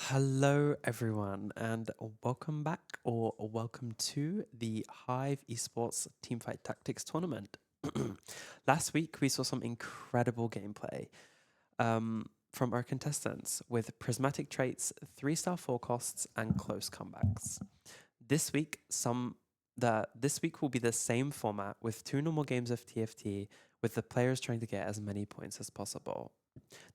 Hello, everyone, and welcome back or welcome to the Hive Esports Teamfight Tactics Tournament. Last week, we saw some incredible gameplay from our contestants with prismatic traits, 3-star forecasts, and close comebacks. This week, this week will be the same format with 2 normal games of TFT, with the players trying to get as many points as possible.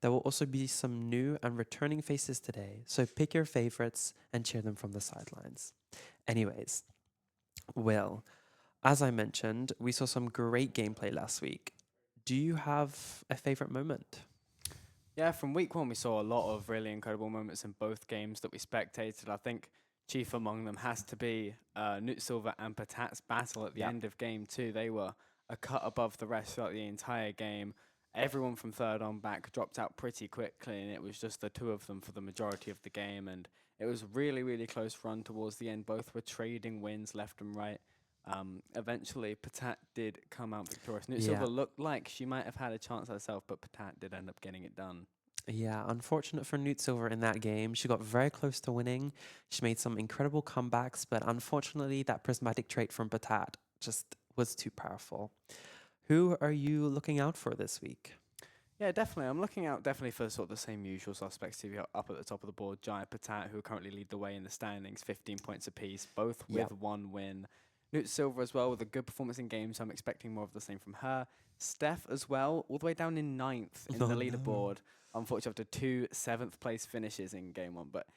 There will also be some new and returning faces today, so pick your favorites and cheer them from the sidelines. Anyways, Will, as I mentioned, we saw some great gameplay last week. Do you have a favorite moment? Yeah, from week one, we saw a lot of really incredible moments in both games that we spectated. I think chief among them has to be Newt Silver and Patat's battle at the Yep. end of game two. They were a cut above the rest throughout the entire game. Everyone from third on back dropped out pretty quickly, and it was just the two of them for the majority of the game. And it was really, really close run towards the end. Both were trading wins left and right. Eventually, Patat did come out victorious. Newt Yeah. Silver looked like she might have had a chance herself, but Patat did end up getting it done. Yeah, unfortunate for Newt Silver in that game. She got very close to winning. She made some incredible comebacks, but unfortunately, that prismatic trait from Patat just was too powerful. Who are you looking out for this week? Yeah, definitely. I'm looking out definitely for sort of the same usual suspects to be up at the top of the board. Jai Patat, who currently lead the way in the standings, 15 points apiece, both Yep. with one win. Newt Silver as well with a good performance in games, so I'm expecting more of the same from her. Steph as well, all the way down in ninth in Oh the no. leaderboard. Unfortunately, after two seventh place finishes in game one, but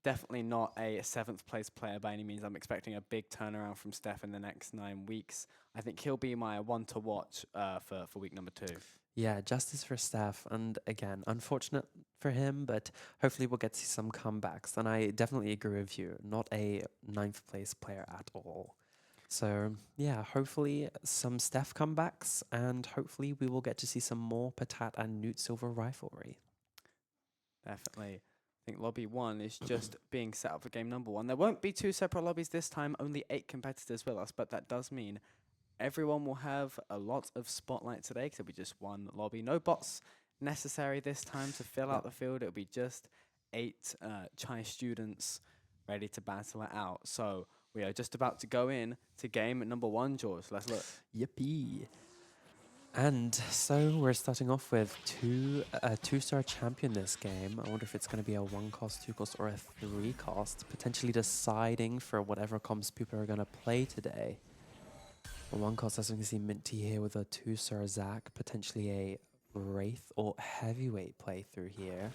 definitely not a seventh place player by any means. I'm expecting a big turnaround from Steph in the next 9 weeks. I think he'll be my one to watch for week number two. Yeah, justice for Steph. And again, unfortunate for him, but hopefully we'll get to see some comebacks. And I definitely agree with you. Not a ninth place player at all. So yeah, hopefully some Steph comebacks, and hopefully we will get to see some more Patat and Newt Silver rivalry. Definitely. I think lobby one is just being set up for game number one. There won't be two separate lobbies this time, only 8 competitors with us, but that does mean everyone will have a lot of spotlight today because it'll be just one lobby. No bots necessary this time to fill out Yep. the field. It'll be just 8 Chai students ready to battle it out. So we are just about to go in to game number one, George. Let's look. Yippee. And so we're starting off with a 2-star champion this game. I wonder if it's going to be a 1-cost, 2-cost, or a 3-cost, potentially deciding for whatever comps people are going to play today. Well, 1-cost, as we can see, Minty here with a 2-star Zac, potentially a Wraith or Heavyweight playthrough here.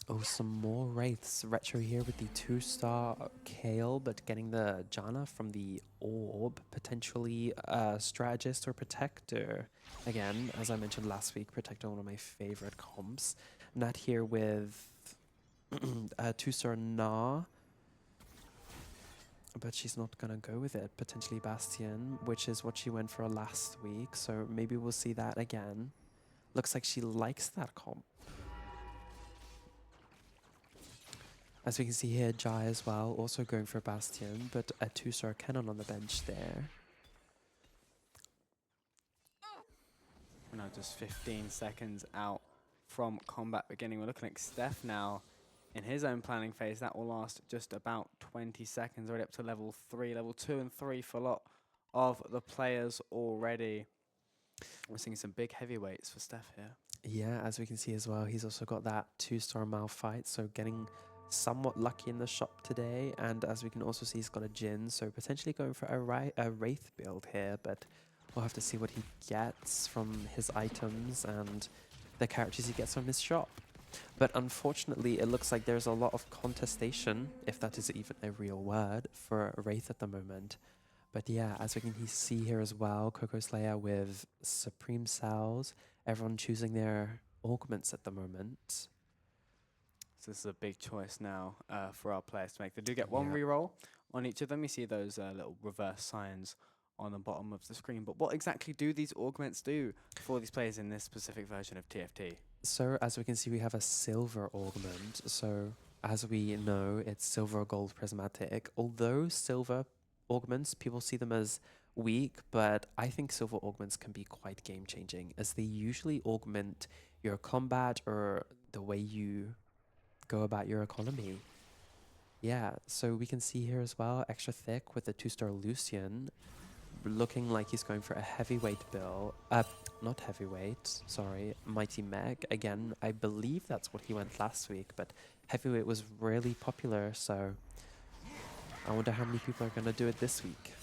Oh, some more Wraiths. Retro here with the 2-star Kale, but getting the Janna from the Orb. Potentially a Strategist or Protector. Again, as I mentioned last week, Protector, one of my favorite comps. Nat here with a 2-star Na, but she's not going to go with it. Potentially Bastion, which is what she went for last week, so maybe we'll see that again. Looks like she likes that comp. As we can see here, Jai as well, also going for Bastion, but a 2-star cannon on the bench there. We're now just 15 seconds out from combat beginning. We're looking at Steph now in his own planning phase. That will last just about 20 seconds, already up to level 3, level 2 and 3 for a lot of the players already. We're seeing some big heavyweights for Steph here. Yeah, as we can see as well, he's also got that 2-star Malphite, so getting somewhat lucky in the shop today. And as we can also see, he's got a Jin, so potentially going for a Wraith build here, but we'll have to see what he gets from his items and the characters he gets from his shop. But unfortunately, it looks like there's a lot of contestation, if that is even a real word, for Wraith at the moment. But yeah, as we can see here as well, Coco Slayer with Supreme Cells, everyone choosing their augments at the moment. So this is a big choice now for our players to make. They do get one Yeah. reroll on each of them. You see those little reverse signs on the bottom of the screen. But what exactly do these augments do for these players in this specific version of TFT? So as we can see, we have a silver augment. So as we know, it's silver or gold prismatic. Although silver augments, people see them as weak, but I think silver augments can be quite game changing as they usually augment your combat or the way you go about your economy. Yeah, so we can see here as well, extra thick with the 2-star Lucian, looking like he's going for a heavyweight bill. Not heavyweight, sorry, Mighty Meg. Again, I believe that's what he went last week, but heavyweight was really popular, so I wonder how many people are going to do it this week.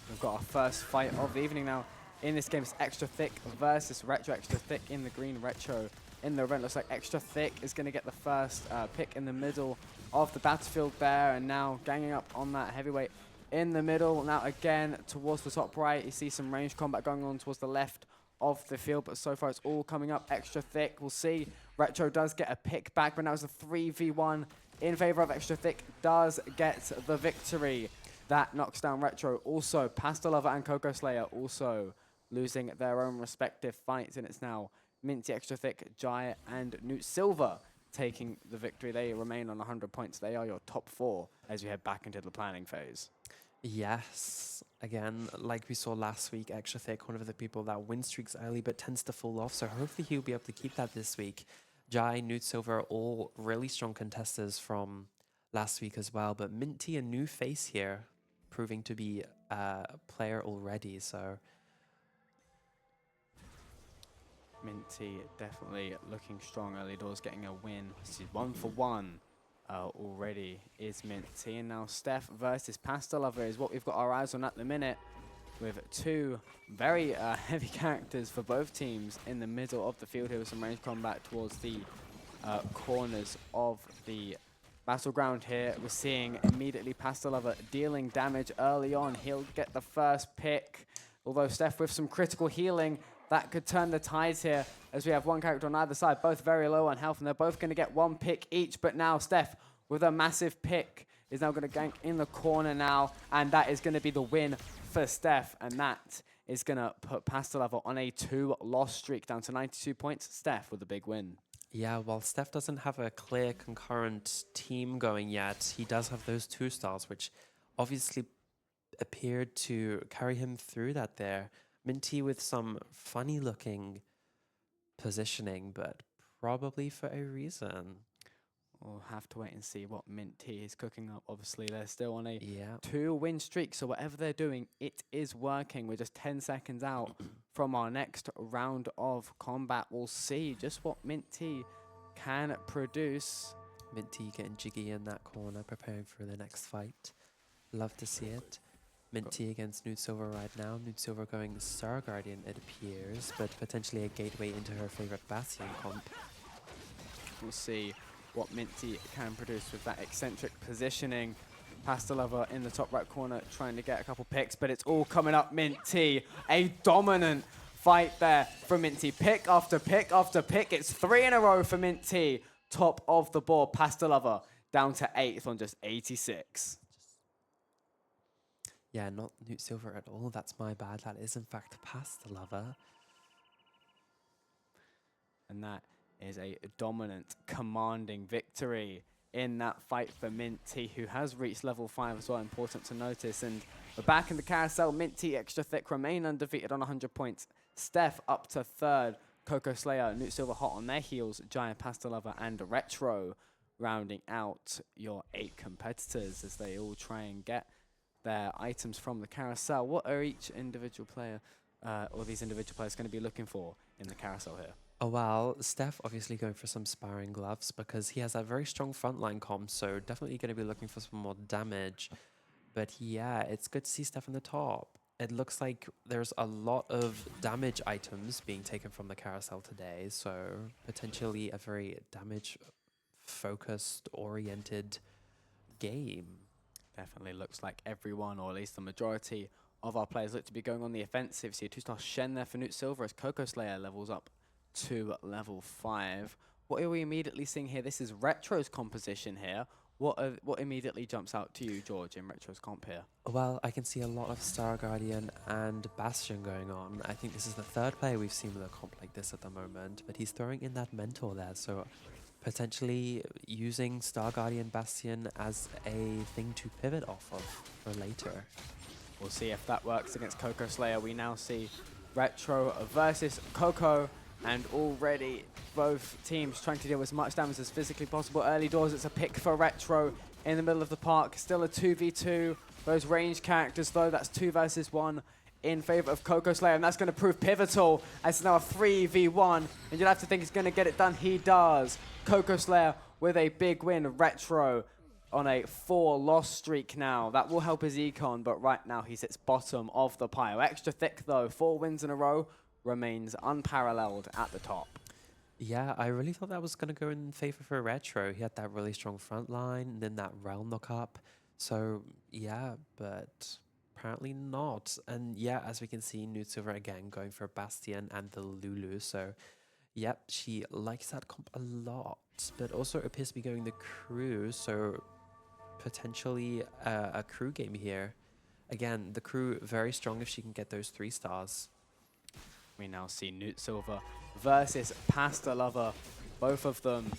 We've got our first fight of the evening now. In this game, it's Extra Thick versus Retro. Extra Thick in the green, Retro in the red. Looks like Extra Thick is going to get the first pick in the middle of the battlefield there, and now ganging up on that heavyweight in the middle. Now again towards the top right, you see some range combat going on towards the left of the field, but so far it's all coming up Extra Thick. We'll see. Retro does get a pick back, but now it's a 3v1 in favor of Extra Thick, does get the victory. That knocks down Retro. Also, Pasta Lover and Coco Slayer also losing their own respective fights, and it's now Minty, Extra Thick, Jai, and Newt Silver taking the victory. They remain on 100 points. They are your top 4 as you head back into the planning phase. Yes, again, like we saw last week, Extra Thick, one of the people that win streaks early but tends to fall off, so hopefully he'll be able to keep that this week. Jai, Newt Silver, all really strong contesters from last week as well, but Minty, a new face here, proving to be a player already, so... Minty definitely looking strong early doors, getting a win. This is 1 for 1 already is Minty. And now Steph versus Pasta Lover is what we've got our eyes on at the minute, with 2 very heavy characters for both teams in the middle of the field here with some range combat towards the corners of the battleground here. We're seeing immediately Pasta Lover dealing damage early on. He'll get the first pick, although Steph with some critical healing, that could turn the tides here as we have one character on either side, both very low on health, and they're both going to get 1 pick each. But now Steph, with a massive pick, is now going to gank in the corner now, and that is going to be the win for Steph, and that is going to put Pasta Lover on a 2-loss streak down to 92 points. Steph with a big win. Yeah, while Steph doesn't have a clear concurrent team going yet, he does have those 2 stars, which obviously appeared to carry him through that there. Minty with some funny looking positioning, but probably for a reason. We'll have to wait and see what Minty is cooking up. Obviously, they're still on a 2-win streak, so whatever they're doing, it is working. We're just 10 seconds out from our next round of combat. We'll see just what Minty can produce. Minty getting jiggy in that corner, preparing for the next fight. Love to see it. Minty against Newt Silver right now. Newt Silver going Star Guardian, it appears, but potentially a gateway into her favorite Bastion comp. We'll see what Minty can produce with that eccentric positioning. Pasta Lover in the top right corner trying to get a couple picks, but it's all coming up Minty. A dominant fight there from Minty. Pick after pick after pick. It's 3 in a row for Minty. Top of the board. Pasta Lover down to 8th on just 86. Yeah, not Newt Silver at all. That's my bad. That is, in fact, Pasta Lover. And that is a dominant, commanding victory in that fight for Minty, who has reached level 5 as well. Important to notice. And we're back in the carousel. Minty, Extra Thick, remain undefeated on 100 points. Steph up to 3rd. Coco Slayer, Newt Silver hot on their heels. Giant, Pasta Lover, and Retro rounding out your 8 competitors as they all try and get their items from the carousel. What are each individual player, or these individual players, going to be looking for in the carousel here? Oh, well, Steph obviously going for some sparring gloves because he has a very strong frontline comp, so definitely going to be looking for some more damage. But yeah, it's good to see Steph on the top. It looks like there's a lot of damage items being taken from the carousel today, so potentially a very damage-focused, oriented game. Definitely looks like everyone, or at least the majority of our players, look to be going on the offensive. See a 2-star Shen there for Newt Silver as Coco Slayer levels up to level 5. What are we immediately seeing here? This is Retro's composition here. What immediately jumps out to you, George, in Retro's comp here? Well, I can see a lot of Star Guardian and Bastion going on. I think this is the 3rd player we've seen with a comp like this at the moment, but he's throwing in that Mentor there, so potentially using Star Guardian Bastion as a thing to pivot off of for later. We'll see if that works against Coco Slayer. We now see Retro versus Coco. And already both teams trying to deal with as much damage as physically possible. Early doors, it's a pick for Retro in the middle of the park. Still a 2v2. Those ranged characters, though, that's 2 versus 1 in favor of Coco Slayer, and that's going to prove pivotal as it's now a 3v1, and you'll have to think he's going to get it done. He does. Coco Slayer with a big win. Retro on a 4-loss streak now. That will help his econ, but right now he sits bottom of the pile. Extra thick, though. 4 wins in a row, remains unparalleled at the top. Yeah, I really thought that was going to go in favor for Retro. He had that really strong front line, and then that realm knock-up. So, yeah, but apparently not. And yeah, as we can see, Nude Silver again going for Bastion and the Lulu. So, yep, she likes that comp a lot, but also appears to be going the crew. So, potentially a crew game here. Again, the crew very strong if she can get those 3 stars. We now see Newt Silver versus Pasta Lover, both of them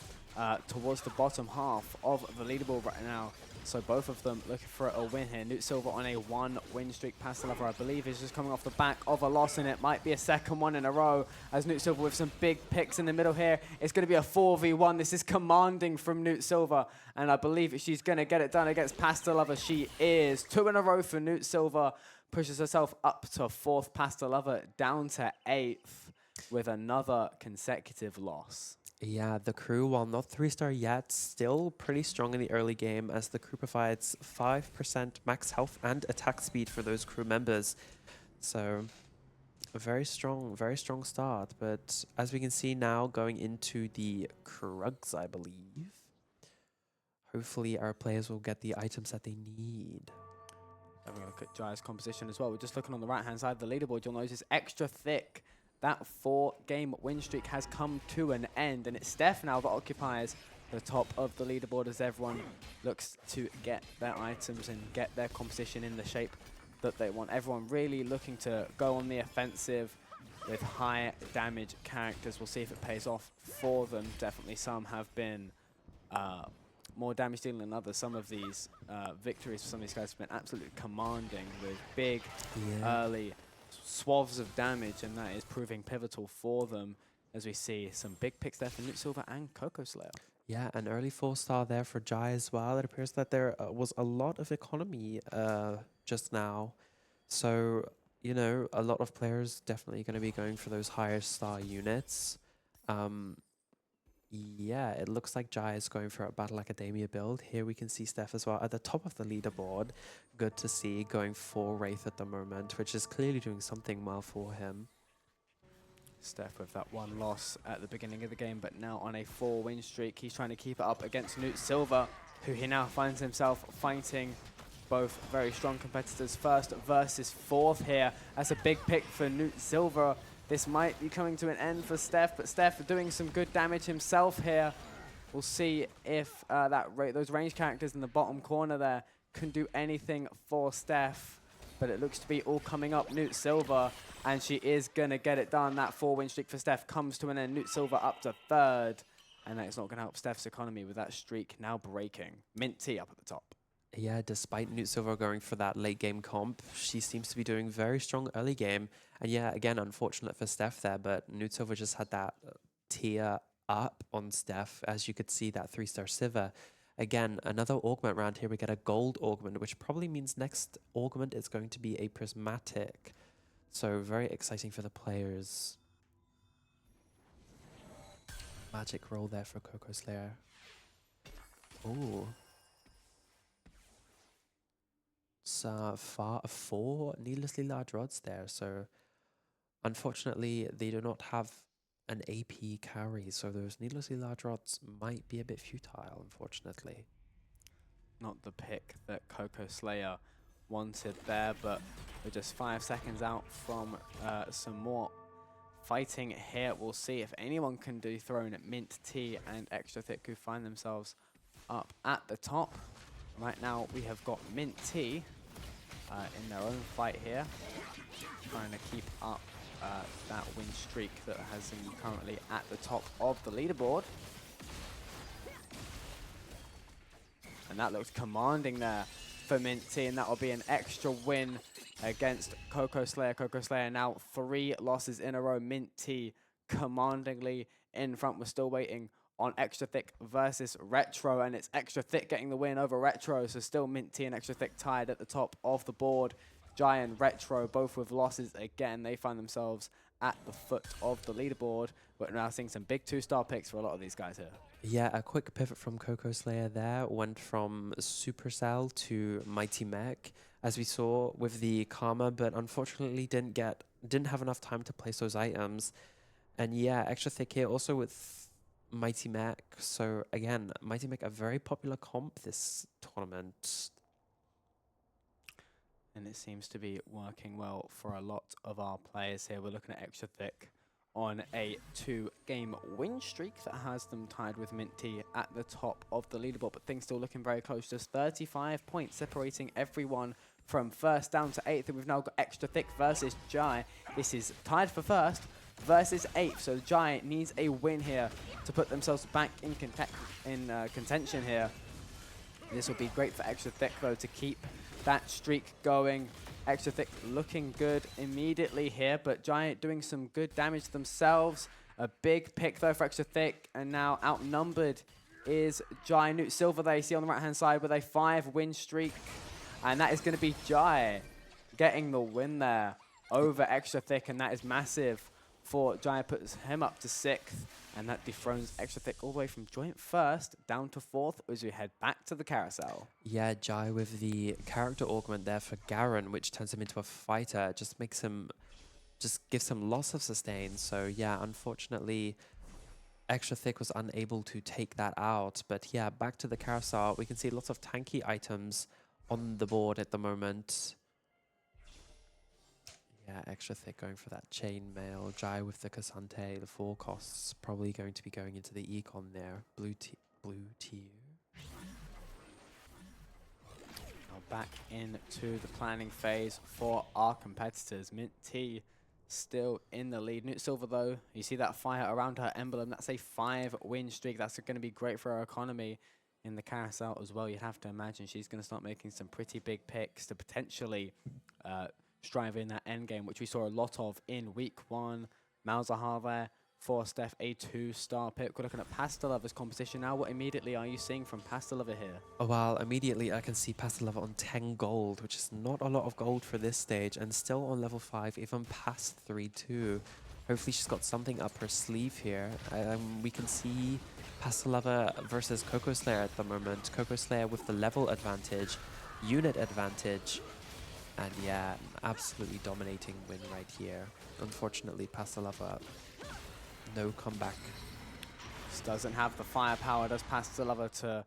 towards the bottom half of the leaderboard right now. So both of them looking for a win here. Newt Silver on a 1-win streak. Pasta Lover, I believe, is just coming off the back of a loss, and it might be a second one in a row as Newt Silver with some big picks in the middle here. It's going to be a 4v1. This is commanding from Newt Silver, and I believe she's going to get it done against Pasta Lover. She is. 2 in a row for Newt Silver. Pushes herself up to 4th. Pasta Lover down to 8th with another consecutive loss. Yeah, the crew, while not 3-star yet, still pretty strong in the early game as the crew provides 5% max health and attack speed for those crew members. So a very strong start. But as we can see now, going into the Krugs, I believe, hopefully our players will get the items that they need. Having a look at Jai's composition as well. We're just looking on the right-hand side of the leaderboard. You'll notice extra thick. That 4-game win streak has come to an end, and it's Steph now that occupies the top of the leaderboard as everyone looks to get their items and get their composition in the shape that they want. Everyone really looking to go on the offensive with high damage characters. We'll see if it pays off for them. Definitely some have been more damage dealing than others. Some of these victories for some of these guys have been absolutely commanding with big early swaths of damage, and that is proving pivotal for them as we see some big picks there for Newt Silver and Coco Slayer. Yeah, an early 4-star there for Jai as well. It appears that there was a lot of economy just now. So, you know, a lot of players definitely going to be going for those higher star units. Yeah, it looks like Jai is going for a Battle Academia build. Here we can see Steph as well at the top of the leaderboard. Good to see, going for Wraith at the moment, which is clearly doing something well for him. Steph with that 1 loss at the beginning of the game, but now on a 4-win streak. He's trying to keep it up against Newt Silver, who he now finds himself fighting both very strong competitors. 1st versus 4th here. That's a big pick for Newt Silver. This might be coming to an end for Steph, but Steph doing some good damage himself here. We'll see if those ranged characters in the bottom corner there can do anything for Steph. But it looks to be all coming up Newt Silver, and she is going to get it done. That 4-win streak for Steph comes to an end. Newt Silver up to 3rd, and that is not going to help Steph's economy with that streak now breaking. Mint T up at the top. Yeah, despite Newt Silver going for that late game comp, she seems to be doing very strong early game. And yeah, again, unfortunate for Steph there, but Newt Silver just had that tier up on Steph, as you could see that 3-star Siva. Again, another augment round here. We get a gold augment, which probably means next augment is going to be a prismatic. So very exciting for the players. Magic roll there for Coco Slayer. Ooh. It's 4 needlessly large rods there. So unfortunately, they do not have an AP carry. So those needlessly large rods might be a bit futile, unfortunately. Not the pick that Coco Slayer wanted there, but we're just 5 seconds out from some more fighting here. We'll see if anyone can dethrone Mint T and Extra Thick, who find themselves up at the top. Right now, we have got Mint T in their own fight here, trying to keep up that win streak that has them currently at the top of the leaderboard. And that looks commanding there for Mint T, and that will be an extra win against Coco Slayer. Coco Slayer now 3 losses in a row. Mint T commandingly in front. We're still waiting on Extra Thick versus Retro, and it's Extra Thick getting the win over Retro, so still Minty and Extra Thick tied at the top of the board. Giant Retro, both with losses again. They find themselves at the foot of the leaderboard, but now seeing some big 2-star picks for a lot of these guys here. Yeah, a quick pivot from Coco Slayer there. Went from Supercell to Mighty Mech, as we saw with the Karma, but unfortunately didn't have enough time to place those items. And yeah, Extra Thick here also with Mighty Mech. So again, Mighty Mech, a very popular comp this tournament. And it seems to be working well for a lot of our players here. We're looking at Extra Thick on a 2-game win streak that has them tied with Minty at the top of the leaderboard, but things still looking very close. Just 35 points separating everyone from first down to 8th, and we've now got Extra Thick versus Jai. This is tied for first versus 8th, so Jai needs a win here to put themselves back in contention here. This will be great for Extra Thick though to keep that streak going. Extra Thick looking good immediately here, but Giant doing some good damage themselves. A big pick though for Extra Thick, and now outnumbered is Giant. Newt Silver there you see on the right hand side with a 5-win streak, and that is going to be Jai getting the win there over Extra Thick, and that is massive for Giant. Puts him up to 6th, and that dethrones Extra Thick all the way from joint first down to 4th as we head back to the carousel. Yeah, Jai with the character augment there for Garen, which turns him into a fighter, just gives him lots of sustain. So yeah, unfortunately, Extra Thick was unable to take that out. But yeah, back to the carousel, we can see lots of tanky items on the board at the moment. Yeah, Extra Thick going for that chainmail. Jai with the Cassante. The 4 costs probably going to be going into the econ there. Blue tier. Now back into the planning phase for our competitors. Mint T still in the lead. Newt Silver though, you see that fire around her emblem. That's a 5-win streak. That's going to be great for her economy in the carousel as well. You'd have to imagine she's going to start making some pretty big picks to potentially strive in that end game, which we saw a lot of in week 1. Malzahar there for Steph, a 2-star pick. We're looking at Pasta Lover's competition now. What immediately are you seeing from Pasta Lover here? Oh, well, immediately I can see Pasta Lover on 10 gold, which is not a lot of gold for this stage, and still on level 5, even past 3-2. Hopefully she's got something up her sleeve here. We can see Pasta Lover versus Coco Slayer at the moment. Coco Slayer with the level advantage, unit advantage, and yeah, absolutely dominating win right here. Unfortunately, Pasta Lover, no comeback. Just doesn't have the firepower, does Pasta Lover, to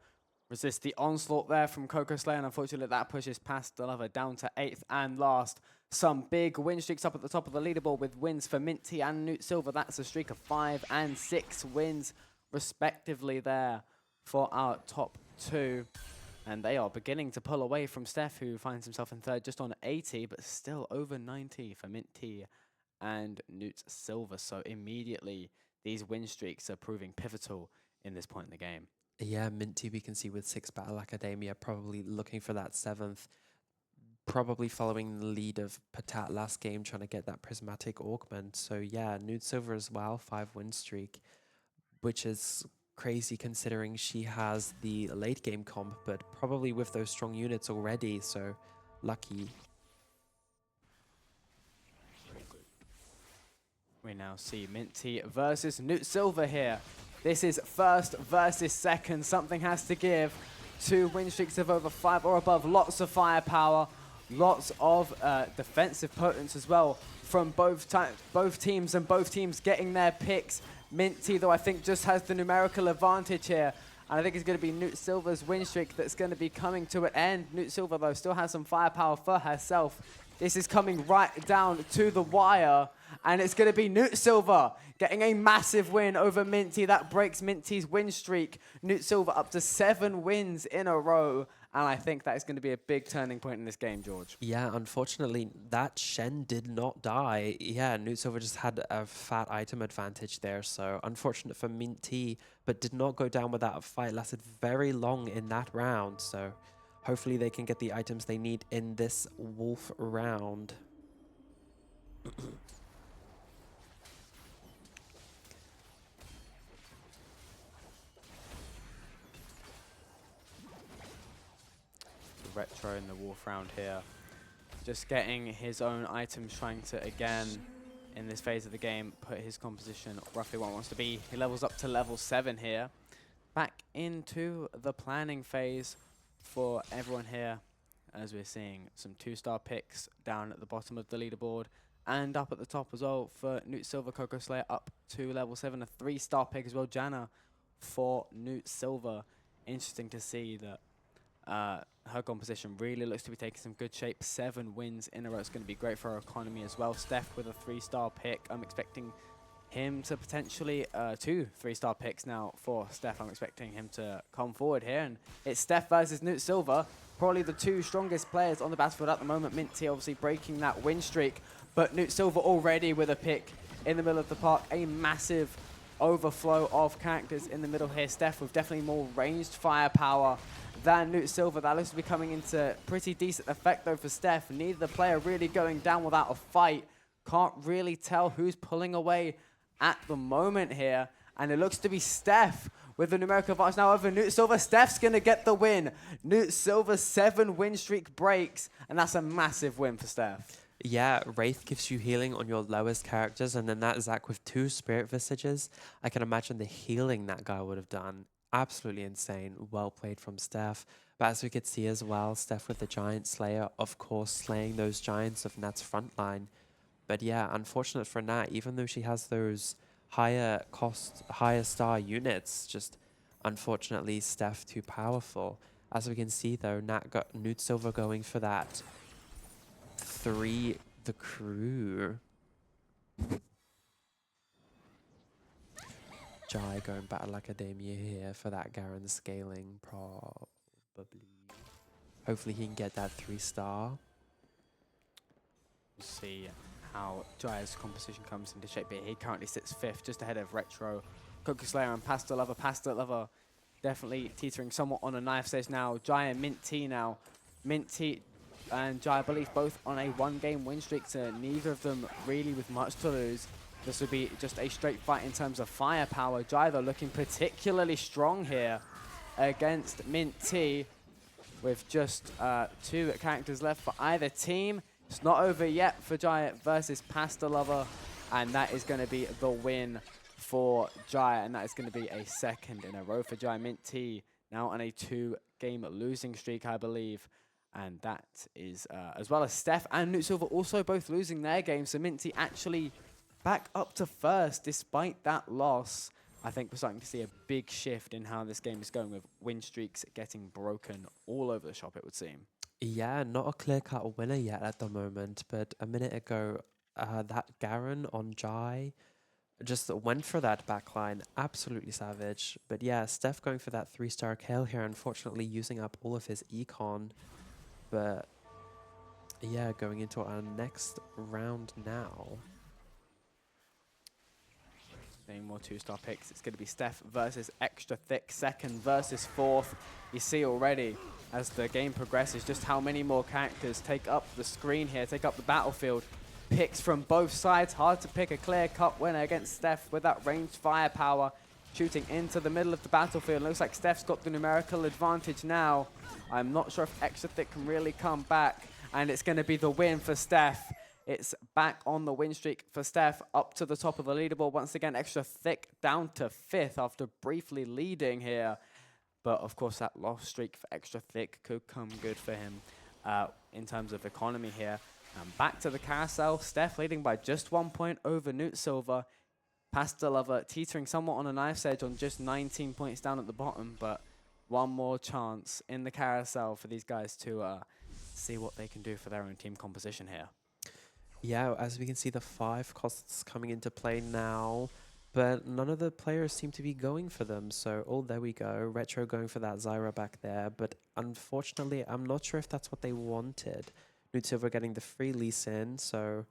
resist the onslaught there from Coco Slayer, and unfortunately that pushes Pasta Lover down to 8th and last. Some big win streaks up at the top of the leaderboard with wins for Minty and Newt Silver. That's a streak of 5 and 6 wins respectively there for our top 2. And they are beginning to pull away from Steph, who finds himself in 3rd just on 80, but still over 90 for Minty and Newt Silver. So immediately, these win streaks are proving pivotal in this point in the game. Yeah, Minty we can see with 6 Battle Academia, probably looking for that 7th. Probably following the lead of Patat last game, trying to get that prismatic augment. So yeah, Newt Silver as well, 5-win streak, which is crazy considering she has the late game comp, but probably with those strong units already, so lucky. We now see Minty versus Newt Silver here. This is first versus second. Something has to give. 2 win streaks of over 5 or above. Lots of firepower, lots of defensive potence as well from both teams, and both teams getting their picks. Minty, though, I think just has the numerical advantage here. And I think it's going to be Newt Silver's win streak that's going to be coming to an end. Newt Silver, though, still has some firepower for herself. This is coming right down to the wire. And it's going to be Newt Silver getting a massive win over Minty. That breaks Minty's win streak. Newt Silver up to 7 wins in a row. And I think that is going to be a big turning point in this game, George. Yeah, unfortunately, that Shen did not die. Yeah, Newt Silver just had a fat item advantage there, so unfortunate for Minty, but did not go down without a fight. Lasted very long in that round, so hopefully they can get the items they need in this wolf round. Retro in the Wolf round here. Just getting his own items, trying to, again, in this phase of the game, put his composition roughly where it wants to be. He levels up to level 7 here. Back into the planning phase for everyone here, as we're seeing some 2-star picks down at the bottom of the leaderboard and up at the top as well for Newt Silver, Coco Slayer up to level 7, a 3-star pick as well, Jana for Newt Silver. Interesting to see that her composition really looks to be taking some good shape. 7 wins in a row. It's going to be great for her economy as well. Steph with a 3-star pick. I'm expecting him to potentially 2 3-star picks now for Steph. I'm expecting him to come forward here, and it's Steph versus Newt Silver, probably the 2 strongest players on the battlefield at the moment. Minty obviously breaking that win streak, but Newt Silver already with a pick in the middle of the park. A massive overflow of characters in the middle here. Steph with definitely more ranged firepower than Newt Silver. That looks to be coming into pretty decent effect though for Steph. Neither player really going down without a fight. Can't really tell who's pulling away at the moment here. And it looks to be Steph with the numerical advantage now over Newt Silver. Steph's going to get the win. Newt Silver's 7 win streak breaks, and that's a massive win for Steph. Yeah, Wraith gives you healing on your lowest characters, and then that Zac with 2 Spirit Visages. I can imagine the healing that guy would have done. Absolutely insane. Well played from Steph. But as we could see as well, Steph with the Giant Slayer, of course, slaying those Giants of Nat's front line. But yeah, unfortunate for Nat, even though she has those higher cost, higher star units, just unfortunately Steph too powerful. As we can see though, Nat got Newt Silver going for that 3 the crew. Jai going Battle Academia here for that Garen scaling, probably. Hopefully he can get that 3-star. We'll see how Jai's composition comes into shape here. He currently sits 5th, just ahead of Retro, Coco Slayer and Pasta Lover. Pasta Lover definitely teetering somewhat on a knife edge now. Jai and Mint T now. Mint T and Jai, I believe, both on a 1-game win streak, so neither of them really with much to lose. This would be just a straight fight in terms of firepower. Jai, though, looking particularly strong here against Mint T with just 2 characters left for either team. It's not over yet for Jai versus Pasta Lover, and that is going to be the win for Jai, and that is going to be a 2nd in a row for Jai. Mint T now on a 2-game losing streak, I believe. And that is, as well as Steph and Newt Silver also both losing their games. So Minty actually back up to 1st despite that loss. I think we're starting to see a big shift in how this game is going, with win streaks getting broken all over the shop, it would seem. Yeah, not a clear-cut winner yet at the moment, but a minute ago, that Garen on Jai just went for that backline. Absolutely savage. But yeah, Steph going for that 3-star kill here, unfortunately using up all of his econ. But yeah, going into our next round now. Any more 2-star picks. It's going to be Steph versus Extra Thick, 2nd versus 4th. You see already as the game progresses just how many more characters take up the screen here, take up the battlefield. Picks from both sides. Hard to pick a clear-cut winner against Steph with that ranged firepower shooting into the middle of the battlefield. Looks like Steph's got the numerical advantage now. I'm not sure if Extra Thick can really come back, and it's going to be the win for Steph. It's back on the win streak for Steph, up to the top of the leaderboard. Once again, Extra Thick down to 5th after briefly leading here. But of course, that loss streak for Extra Thick could come good for him in terms of economy here. Back to the carousel, Steph leading by just 1 point over Newt Silver. Pasta Lover teetering somewhat on a knife's edge on just 19 points down at the bottom, but one more chance in the carousel for these guys to see what they can do for their own team composition here. Yeah, as we can see, the 5 costs coming into play now, but none of the players seem to be going for them. So, oh, there we go. Retro going for that Zyra back there, but unfortunately, I'm not sure if that's what they wanted. Newt Silver getting the free lease in, so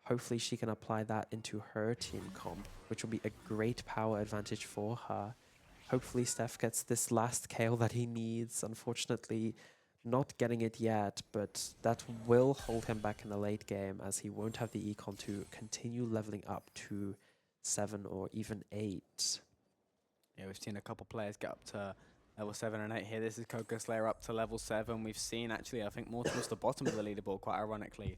hopefully she can apply that into her team comp, which will be a great power advantage for her. Hopefully Steph gets this last KO that he needs. Unfortunately, not getting it yet, but that will hold him back in the late game, as he won't have the econ to continue leveling up to 7 or even 8. Yeah, we've seen a couple players get up to Level 7 and 8 here. This is Coco Slayer up to level 7. We've seen, actually, I think more towards the bottom of the leaderboard, quite ironically,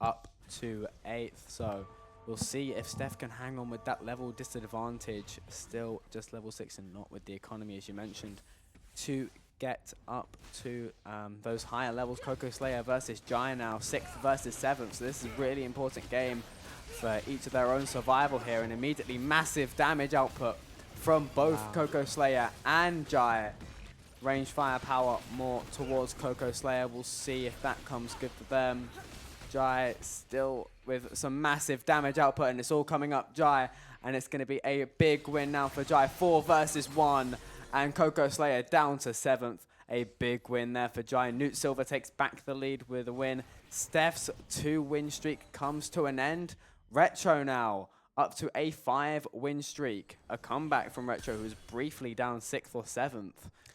up to 8th. So we'll see if Steph can hang on with that level disadvantage. Still just level 6 and not with the economy, as you mentioned, to get up to those higher levels. Coco Slayer versus Jai now, 6th versus 7th. So this is a really important game for each of their own survival here. And immediately massive damage output from both Coco Slayer and Jai. Range firepower more towards Coco Slayer. We'll see if that comes good for them. Jai still with some massive damage output, and it's all coming up Jai. And it's going to be a big win now for Jai. 4 versus 1. And Coco Slayer down to 7th. A big win there for Jai. Newt Silver takes back the lead with a win. Steph's 2-win streak comes to an end. Retro now up to a 5-win streak. A comeback from Retro, who was briefly down 6th or 7th.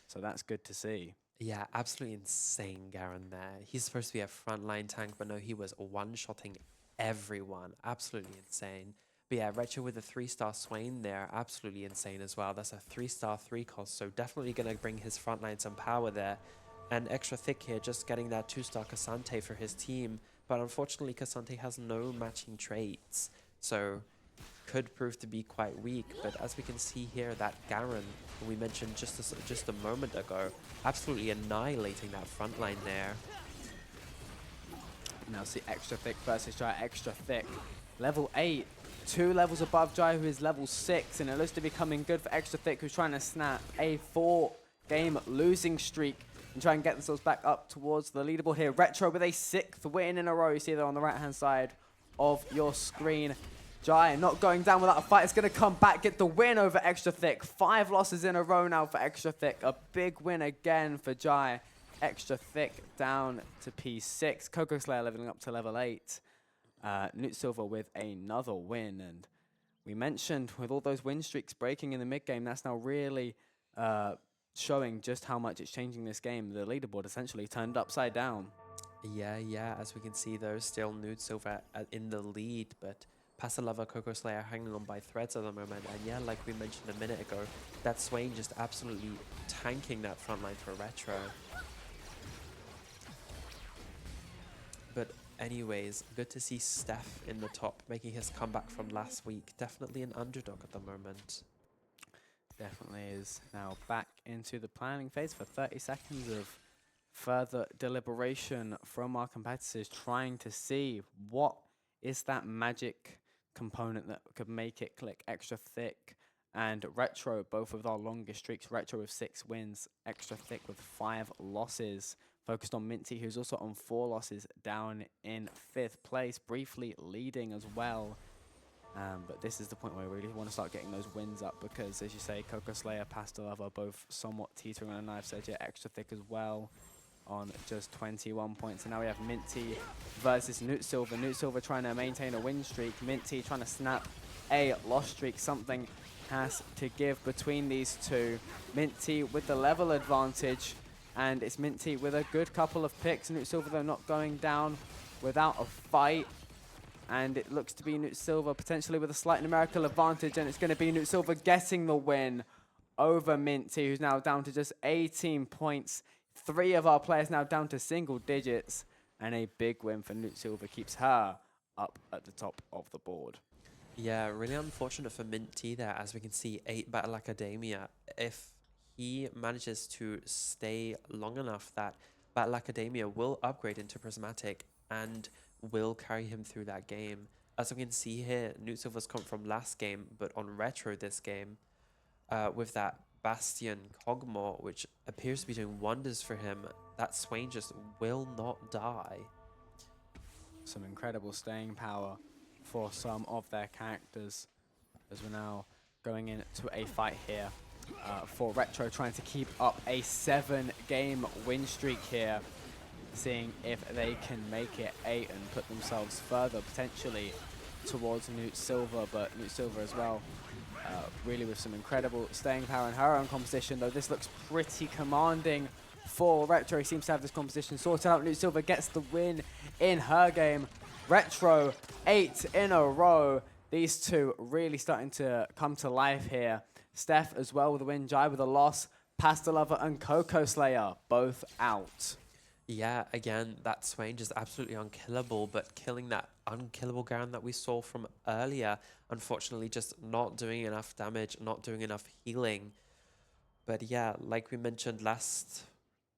So that's good to see. Yeah, absolutely insane, Garen, there. He's supposed to be a frontline tank, but no, he was one-shotting everyone. Absolutely insane. But yeah, Retro with a 3-star Swain there, absolutely insane as well. That's a 3-star 3 cost, so definitely going to bring his frontline some power there. And extra thick here, just getting that 2-star Cassante for his team. But unfortunately, Cassante has no matching traits, so could prove to be quite weak. But as we can see here, that Garen, who we mentioned just a moment ago, absolutely annihilating that front line there. Now see Extra Thick versus Jai. Extra Thick, level 8, 2 levels above Jai, who is level 6, and it looks to be coming good for Extra Thick, who's trying to snap a 4-game losing streak and try and get themselves back up towards the leaderboard here. Retro with a 6th win in a row. You see there on the right-hand side of your screen. Jai not going down without a fight. It's going to come back, get the win over Extra Thick. 5 losses in a row now for Extra Thick. A big win again for Jai. Extra Thick down to P6. Coco Slayer leveling up to level 8. Newt Silver with another win. And we mentioned with all those win streaks breaking in the mid-game, that's now really showing just how much it's changing this game. The leaderboard essentially turned upside down. Yeah, as we can see though, still Newt Silver in the lead, but Pasalova, Coco Slayer hanging on by threads at the moment. And yeah, like we mentioned a minute ago, that Swain just absolutely tanking that front line for Retro. But anyways, good to see Steph in the top, making his comeback from last week. Definitely an underdog at the moment. Definitely is. Now back into the planning phase for 30 seconds of further deliberation from our competitors, trying to see what is that magic component that could make it click. Extra Thick and Retro, both with our longest streaks. Retro with 6 wins, Extra Thick with 5 losses. Focused on Minty, who's also on 4 losses, down in 5th place, briefly leading as well. But this is the point where we really want to start getting those wins up, because, as you say, Coco Slayer, Pastelova, both somewhat teetering on a knife's edge. Extra Thick as well on just 21 points. And now we have Minty versus Newt Silver. Newt Silver trying to maintain a win streak. Minty trying to snap a loss streak. Something has to give between these two. Minty with the level advantage, and it's Minty with a good couple of picks. Newt Silver, though, not going down without a fight. And it looks to be Newt Silver potentially with a slight numerical advantage, and it's going to be Newt Silver getting the win over Minty, who's now down to just 18 points. 3 of our players now down to single digits, and a big win for Newt Silver keeps her up at the top of the board. Yeah, really unfortunate for Minty there, as we can see 8 Battle Academia. If he manages to stay long enough, that Battle Academia will upgrade into Prismatic and will carry him through that game. As we can see here, Newt Silver's come from last game, but on Retro this game, with that Bastion Cogmore, which appears to be doing wonders for him, that Swain just will not die. Some incredible staying power for some of their characters, as we're now going into a fight here for Retro, trying to keep up a 7-game win streak here, seeing if they can make it 8 and put themselves further potentially towards Newt Silver. But Newt Silver as well, really with some incredible staying power in her own composition, though this looks pretty commanding for Retro. He seems to have this composition sorted out. Newt Silver gets the win in her game. Retro, 8 in a row. These two really starting to come to life here. Steph as well with a win, Jai with a loss. Pasta Lover and Coco Slayer both out. Yeah, again, that Swain is absolutely unkillable, but killing that unkillable Garen that we saw from earlier, unfortunately just not doing enough damage, not doing enough healing. But yeah, like we mentioned last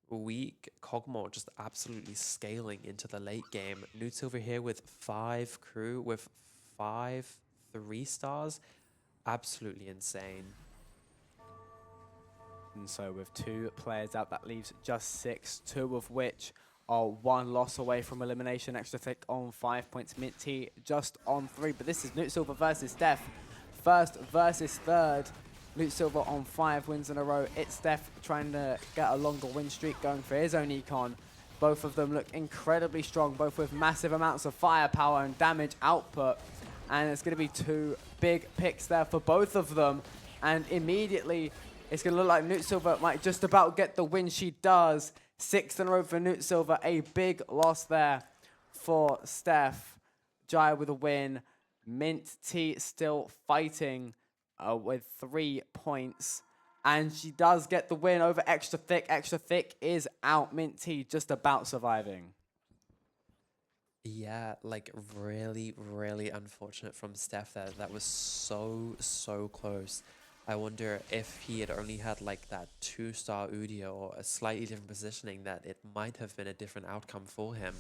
week, Kog'Maw just absolutely scaling into the late game. Newt over here with 5 crew, with 5 3-stars. Absolutely insane. And so with 2 players out, that leaves just 6, 2 of which are 1 loss away from elimination. Extra Thick on 5 points, Minty just on 3. But this is Newt Silver versus Steph. First versus third. Newt Silver on 5 wins in a row. It's Steph trying to get a longer win streak going for his own econ. Both of them look incredibly strong, both with massive amounts of firepower and damage output. And it's going to be 2 big picks there for both of them. And immediately, it's going to look like Newt Silver might just about get the win. She does. 6th in a row for Newt Silver. A big loss there for Steph. Jai with a win. Mint T still fighting with 3 points. And she does get the win over Extra Thick. Extra Thick is out. Mint T just about surviving. Yeah, like really, really unfortunate from Steph there. That was so close. I wonder if he had only had like that 2-star Udio or a slightly different positioning, that it might have been a different outcome for him.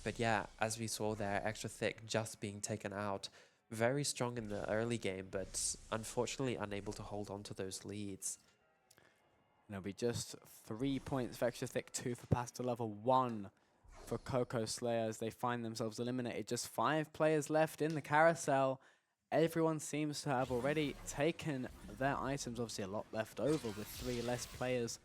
But yeah, as we saw there, Extra Thick just being taken out. Very strong in the early game, but unfortunately unable to hold on to those leads. And it'll be just 3 points for Extra Thick, 2 for Pasta Lover, 1 for Coco Slayer as they find themselves eliminated. Just 5 players left in the carousel. Everyone seems to have already taken their items. Obviously a lot left over with 3 less players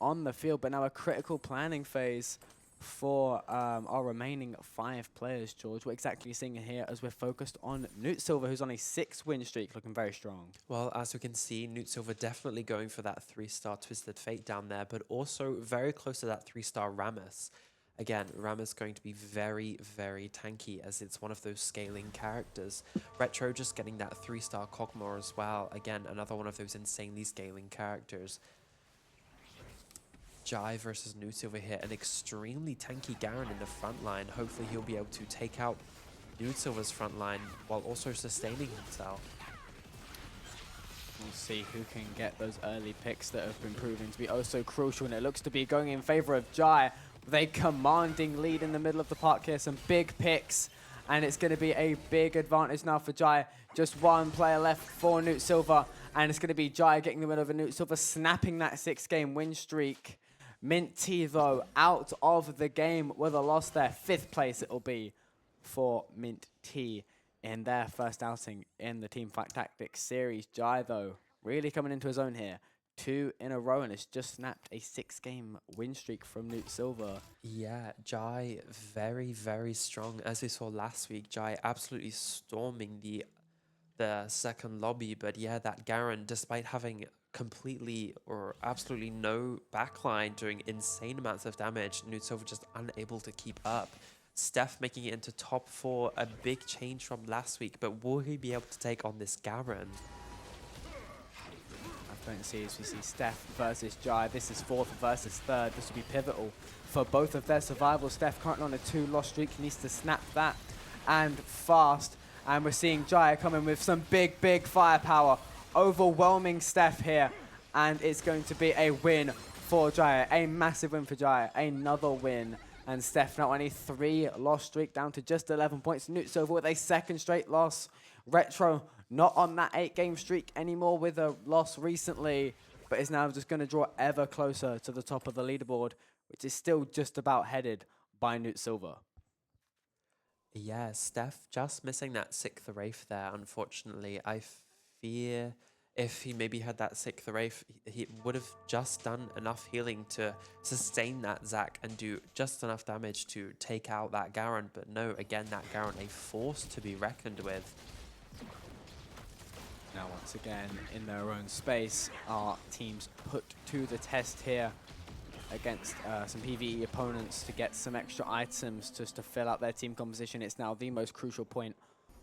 on the field, but now a critical planning phase for our remaining 5 players, George. What exactly are you seeing here as we're focused on Newt Silver, who's on a 6-win streak, looking very strong? Well, as we can see, Newt Silver definitely going for that 3-star Twisted Fate down there, but also very close to that 3-star Rammus. Again, Rammus going to be very tanky as it's one of those scaling characters. Retro just getting that 3-star Kog'Maw as well. Again, another one of those insanely scaling characters. Jai versus Newt over here, an extremely tanky Garen in the front line. Hopefully he'll be able to take out Newt Silver's front line while also sustaining himself. We'll see who can get those early picks that have been proving to be oh so crucial, and it looks to be going in favor of Jai with a commanding lead in the middle of the park here. Some big picks, and it's going to be a big advantage now for Jai. Just 1 player left for Newt Silver, and it's going to be Jai getting the win over Newt Silver, snapping that 6-game win streak. Mint T, though, out of the game with a loss there. 5th place it will be for Mint T in their first outing in the Teamfight Tactics series. Jai, though, really coming into his own here. 2 in a row, and it's just snapped a 6-game win streak from Newt Silver. Yeah, Jai very strong. As we saw last week, Jai absolutely storming the second lobby. But yeah, that Garen, despite having completely or absolutely no backline doing insane amounts of damage, Newt Silver just unable to keep up. Steph making it into top 4, a big change from last week, but will he be able to take on this Garen? Don't see as we see Steph versus Jai. This is 4th versus 3rd. This will be pivotal for both of their survival. Steph currently on a 2-loss streak. He needs to snap that and fast. And we're seeing Jai coming with some big firepower, overwhelming Steph here. And it's going to be a win for Jai. A massive win for Jai. Another win. And Steph now on a 3-loss streak down to just 11 points. Newt Silver with a 2nd straight loss. Retro not on that 8-game streak anymore with a loss recently, but is now just going to draw ever closer to the top of the leaderboard, which is still just about headed by Newt Silver. Yeah, Steph just missing that 6th Wraith there, unfortunately. I fear if he maybe had that 6th Wraith, he would have just done enough healing to sustain that Zac and do just enough damage to take out that Garen. But no, again, that Garen, a force to be reckoned with. Now, once again, in their own space, our teams put to the test here against some PvE opponents to get some extra items just to fill out their team composition. It's now the most crucial point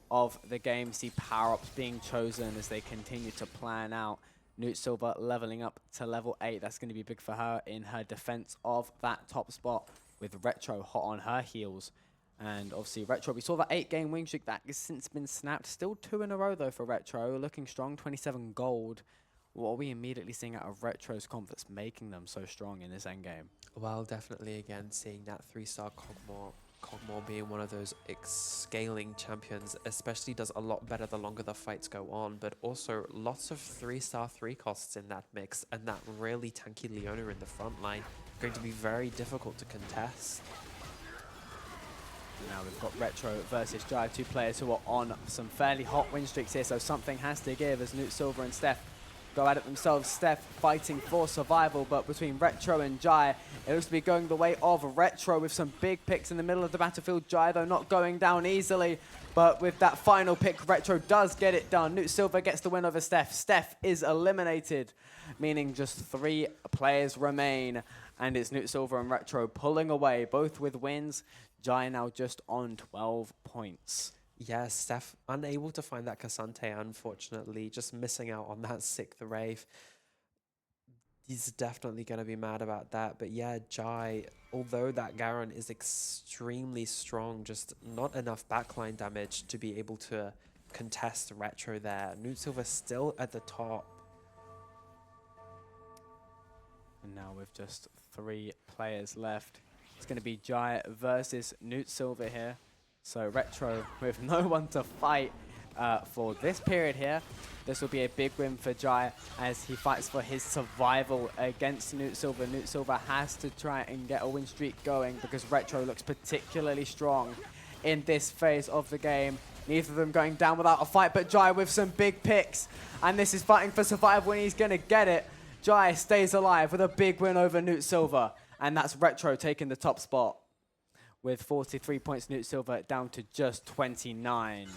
of the game. See power-ups being chosen as they continue to plan out Newt Silver leveling up to level 8. That's going to be big for her in her defense of that top spot, with Retro hot on her heels. And obviously Retro, we saw that 8-game win streak that has since been snapped. Still 2 in a row though for Retro, looking strong, 27 gold. What are we immediately seeing out of Retro's comp that's making them so strong in this endgame? Well, definitely again seeing that 3-star Cogmore being one of those scaling champions, especially does a lot better the longer the fights go on, but also lots of 3-star 3 costs in that mix, and that really tanky Leona in the front line going to be very difficult to contest. Now we've got Retro versus Jai, 2 players who are on some fairly hot win streaks here, so something has to give as Newt Silver and Steph go at it themselves. Steph fighting for survival, but between Retro and Jai, it looks to be going the way of Retro with some big picks in the middle of the battlefield. Jai, though, not going down easily, but with that final pick, Retro does get it done. Newt Silver gets the win over Steph. Steph is eliminated, meaning just 3 players remain, and it's Newt Silver and Retro pulling away, both with wins. Jai now just on 12 points. Yes, Steph unable to find that Cassante, unfortunately, just missing out on that 6th Wraith. He's definitely going to be mad about that. But yeah, Jai, although that Garen is extremely strong, just not enough backline damage to be able to contest Retro there. Newt Silver still at the top. And now with just 3 players left, it's going to be Jai versus Newt Silver here. So Retro with no one to fight for this period here. This will be a big win for Jai as he fights for his survival against Newt Silver. Newt Silver has to try and get a win streak going because Retro looks particularly strong in this phase of the game. Neither of them going down without a fight, but Jai with some big picks. And this is fighting for survival and he's going to get it. Jai stays alive with a big win over Newt Silver. And that's Retro taking the top spot. With 43 points, Newt Silver down to just 29.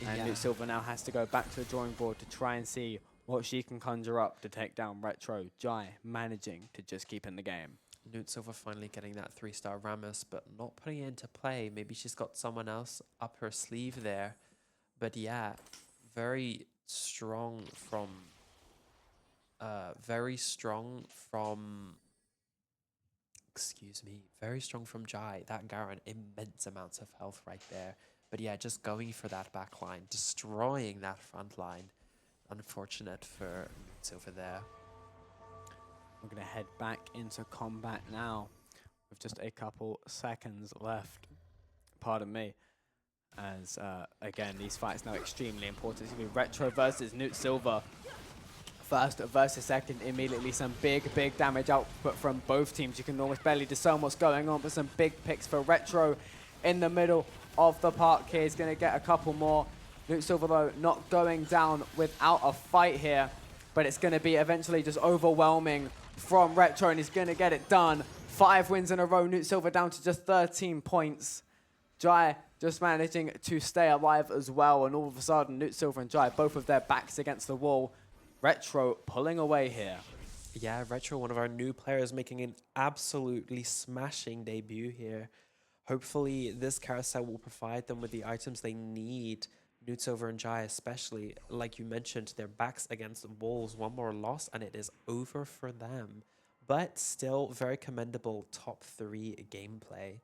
And Yeah. Newt Silver now has to go back to the drawing board to try and see what she can conjure up to take down Retro. Jai managing to just keep in the game. Newt Silver finally getting that 3-star Rammus, but not putting it into play. Maybe she's got someone else up her sleeve there. But yeah, very strong from... very strong from Jai. That Garen, immense amounts of health right there. But yeah, just going for that back line, destroying that front line. Unfortunate for Silver there. We're going to head back into combat now with just a couple seconds left. Pardon me. As, again, these fights now extremely important. It's going to be Retro versus Newt Silver. First versus second, immediately some big damage output from both teams. You can almost barely discern what's going on, but some big picks for Retro in the middle of the park here. He's going to get a couple more. Newt Silver, though, not going down without a fight here, but it's going to be eventually just overwhelming from Retro, and he's going to get it done. 5 wins in a row. Newt Silver down to just 13 points. Jai just managing to stay alive as well, and all of a sudden, Newt Silver and Jai, both of their backs against the wall. Retro pulling away here. Yeah, Retro, one of our new players, making an absolutely smashing debut here. Hopefully, this carousel will provide them with the items they need. Newt Silver and Jai especially, like you mentioned, their backs against the walls. One more loss and it is over for them. But still very commendable top 3 gameplay.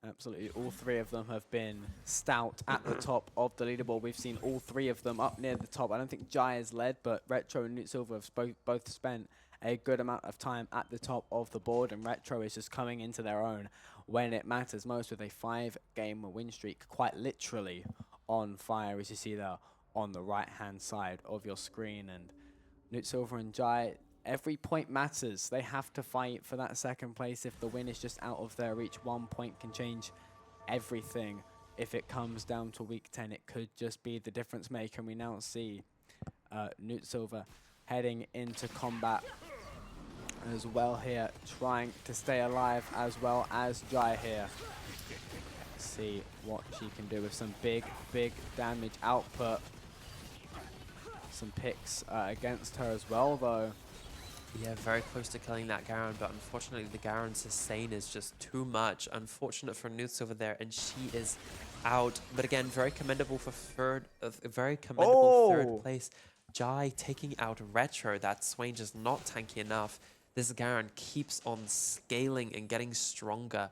Absolutely. All 3 of them have been stout at the top of the leaderboard. We've seen all 3 of them up near the top. I don't think Jai is led, but Retro and Newt Silver have both spent a good amount of time at the top of the board, and Retro is just coming into their own when it matters most with a 5-game win streak, quite literally on fire, as you see there on the right-hand side of your screen. And Newt Silver and Jai, every point matters. They have to fight for that second place. If the win is just out of their reach, 1 point can change everything. If it comes down to week 10, it could just be the difference maker. And we now see Newt Silver heading into combat as well here, trying to stay alive as well as Jai here. See what she can do with some big damage output. Some picks against her as well, though. Yeah, very close to killing that Garen, but unfortunately the Garen's sustain is just too much. Unfortunate for Newt Silver there, and she is out. But again, very commendable for third place. Jai taking out Retro. That Swain just not tanky enough. This Garen keeps on scaling and getting stronger.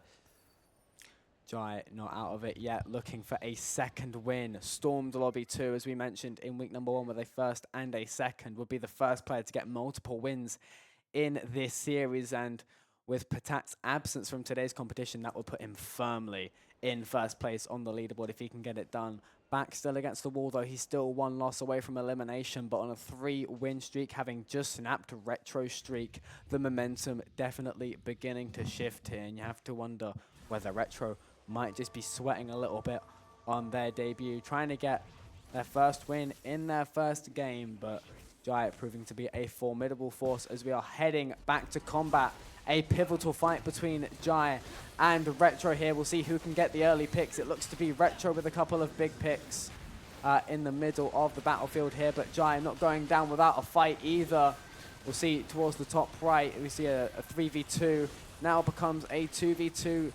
Jai not out of it yet, looking for a second win. Stormed lobby 2, as we mentioned in week number 1, with a first and a second, would be the first player to get multiple wins in this series. And with Patat's absence from today's competition, that will put him firmly in first place on the leaderboard if he can get it done. Back still against the wall, though. He's still 1 loss away from elimination, but on a 3-win streak, having just snapped a Retro streak, the momentum definitely beginning to shift here. And you have to wonder whether Retro might just be sweating a little bit on their debut, trying to get their first win in their first game, but Jai proving to be a formidable force as we are heading back to combat. A pivotal fight between Jai and Retro here. We'll see who can get the early picks. It looks to be Retro with a couple of big picks in the middle of the battlefield here, but Jai not going down without a fight either. We'll see towards the top right, we see a 3v2, now becomes a 2v2,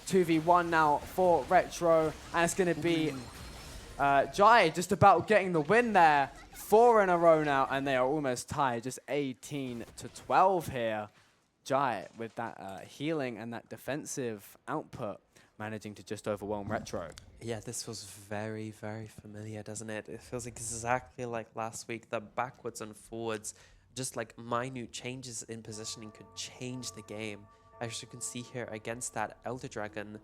2v1 now for Retro, and it's going to be Jai just about getting the win there. 4 in a row now, and they are almost tied, just 18-12 here. Jai with that healing and that defensive output, managing to just overwhelm Retro. Yeah, this feels very, very familiar, doesn't it? It feels exactly like last week. The backwards and forwards, just like minute changes in positioning could change the game. As you can see here against that Elder Dragon,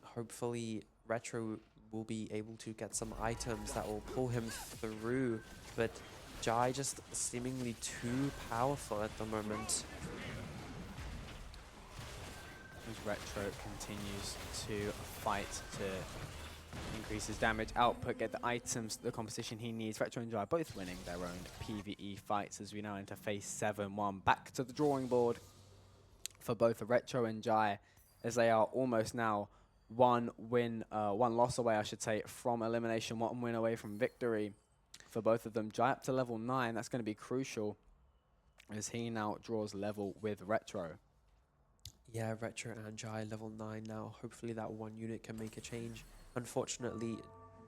hopefully Retro will be able to get some items that will pull him through, but Jai just seemingly too powerful at the moment. As Retro continues to fight to increase his damage output, get the items, the composition he needs. Retro and Jai both winning their own PvE fights as we now enter phase 7-1. Back to the drawing board for both Retro and Jai, as they are almost now one loss away, I should say, from elimination, 1 win away from victory for both of them. Jai up to level 9, that's going to be crucial as he now draws level with Retro. Yeah, Retro and Jai level 9 now. Hopefully that one unit can make a change. Unfortunately,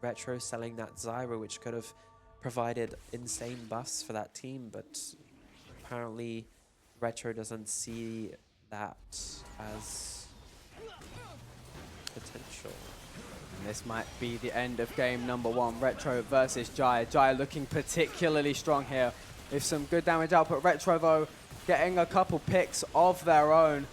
Retro selling that Zyra, which could have provided insane buffs for that team, but apparently Retro doesn't see that as potential. And this might be the end of game number 1, Retro versus Jai. Jai looking particularly strong here with some good damage output. Retro, though, getting a couple picks of their own.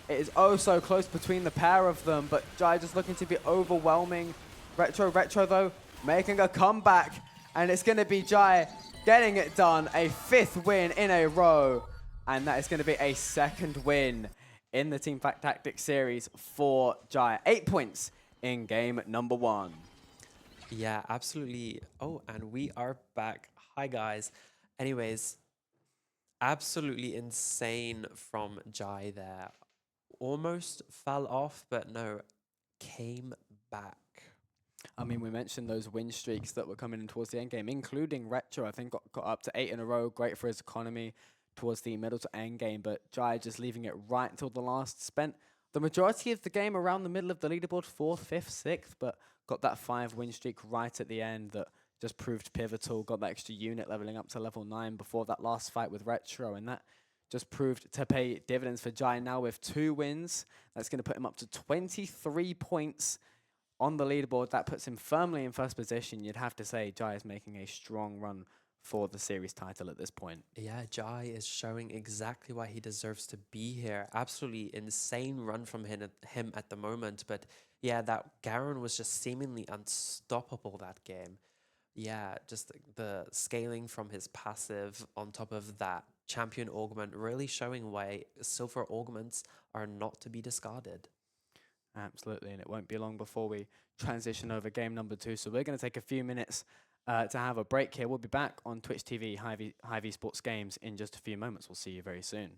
It is oh so close between the pair of them, but Jai just looking to be overwhelming Retro. Retro, though, making a comeback, and it's going to be Jai getting it done. A 5th win in a row, and that is going to be a 2nd win in the Teamfight Tactics series for Jai. 8 points in game number 1. Yeah, absolutely. Oh, and we are back. Hi, guys. Anyways, absolutely insane from Jai there. Almost fell off, but no, came back. I mean, we mentioned those win streaks that were coming in towards the end game, including Retro. I think got up to 8 in a row. Great for his economy towards the middle to end game, but Jai just leaving it right until the last. Spent the majority of the game around the middle of the leaderboard, 4th, 5th, 6th, but got that 5 win streak right at the end that just proved pivotal. Got that extra unit leveling up to level 9 before that last fight with Retro, and that just proved to pay dividends for Jai now with 2 wins. That's going to put him up to 23 points on the leaderboard. That puts him firmly in first position. You'd have to say Jai is making a strong run for the series title at this point. Yeah, Jai is showing exactly why he deserves to be here. Absolutely insane run from him at the moment. But yeah, that Garen was just seemingly unstoppable that game. Yeah, just the scaling from his passive on top of that champion augment, really showing why silver augments are not to be discarded. Absolutely, and it won't be long before we transition over game number 2. So we're going to take a few minutes to have a break here. We'll be back on Twitch TV, Hive Esports Games, in just a few moments. We'll see you very soon.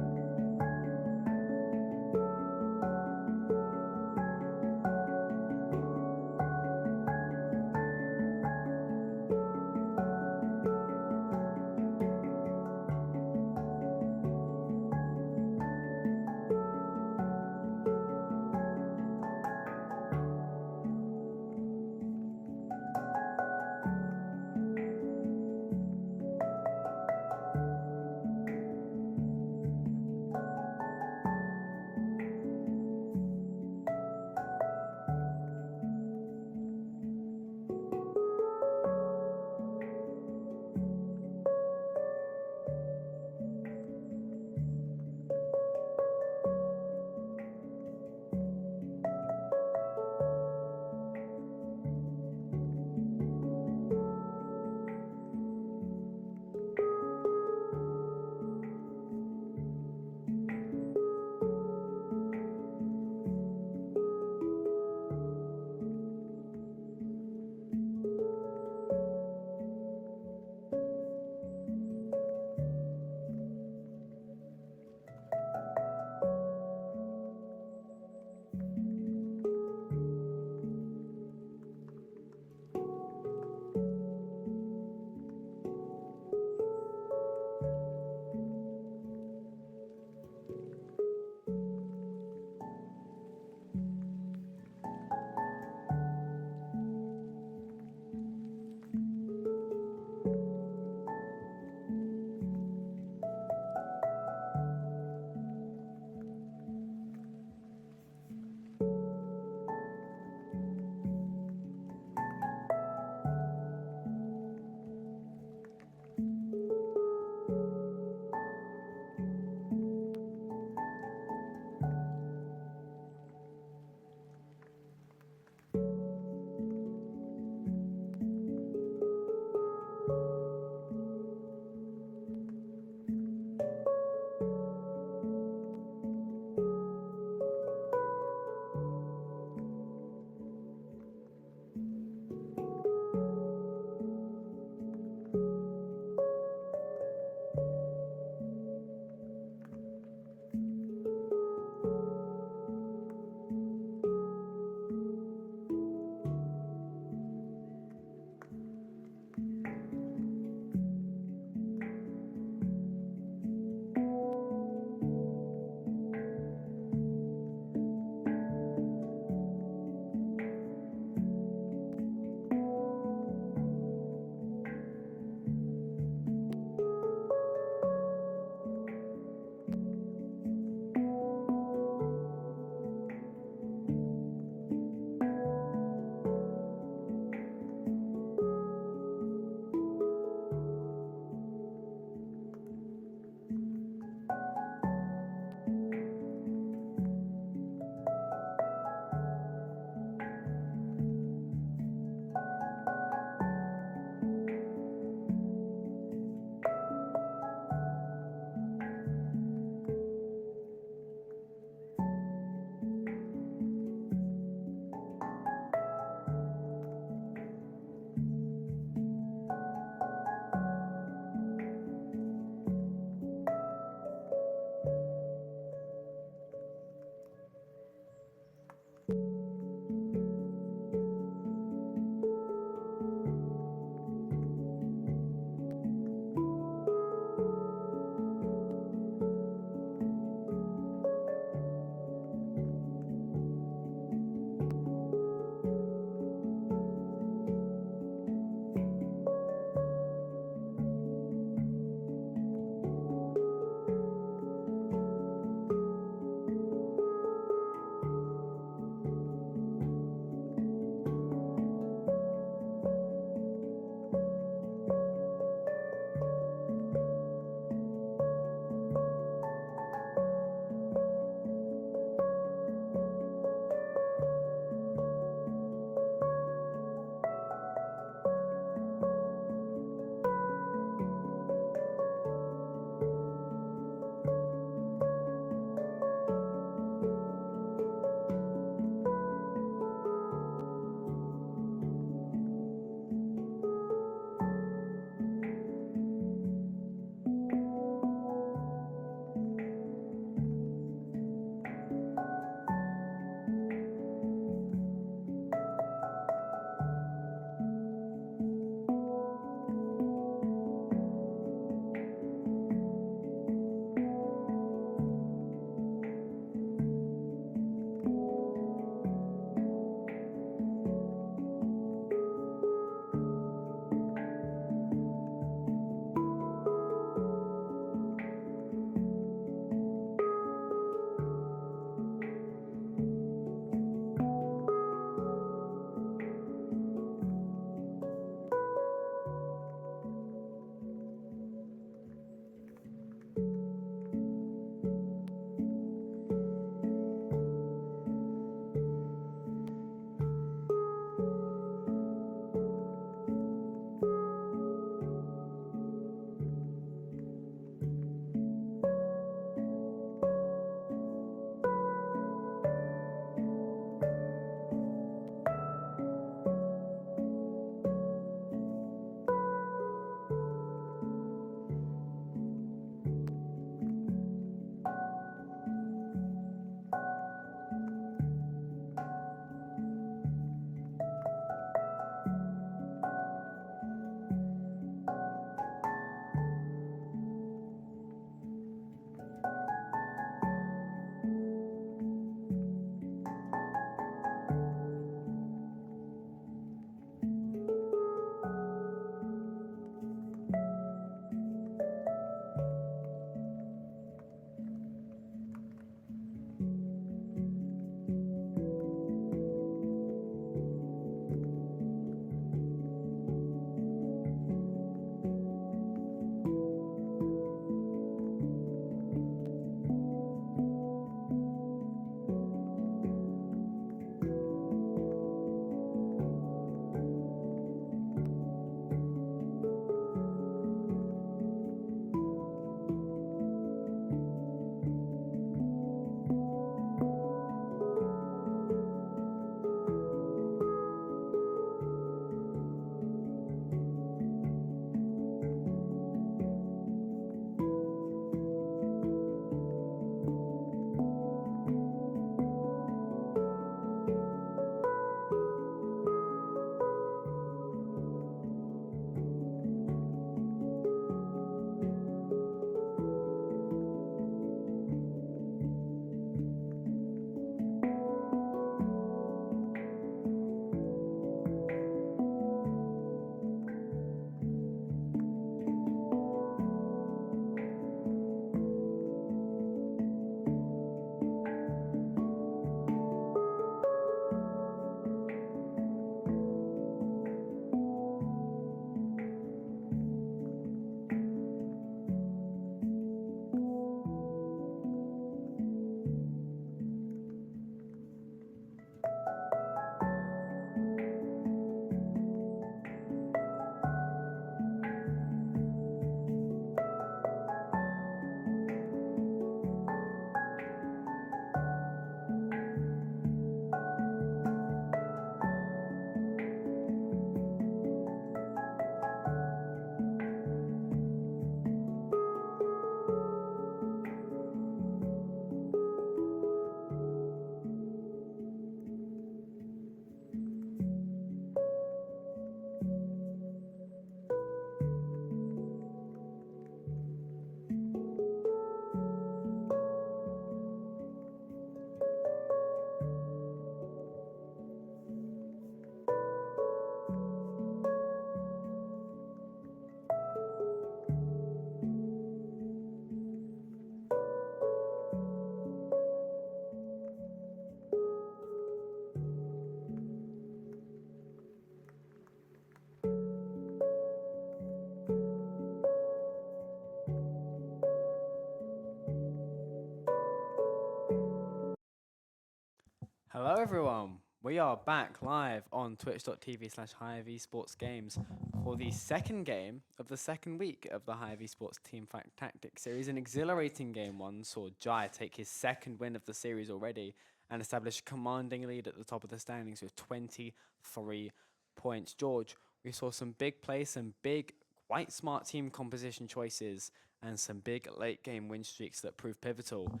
Hello everyone, we are back live on twitch.tv/Hive Esports Games for the second game of the second week of the Hive Esports Teamfight Tactics series. An exhilarating game one saw Jai take his second win of the series already and establish a commanding lead at the top of the standings with 23 points. George, we saw some big plays, some big, quite smart team composition choices and some big late game win streaks that proved pivotal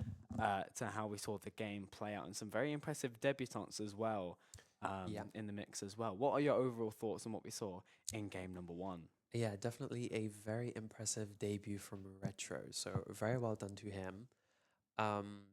to how we saw the game play out, and some very impressive debutants as well Yeah. in the mix as well. What are your overall thoughts on what we saw in game number one? Yeah, definitely a very impressive debut from Retro. So very well done to him. Um,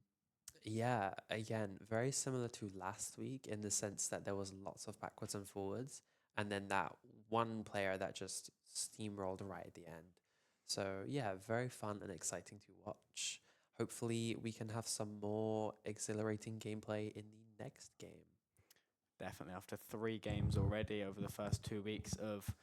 yeah, again, very similar to last week in the sense that there was lots of backwards and forwards, and then that one player that just steamrolled right at the end. So yeah, very fun and exciting to watch. Hopefully, we can have some more exhilarating gameplay in the next game. Definitely, after 3 games already over the first 2 weeks of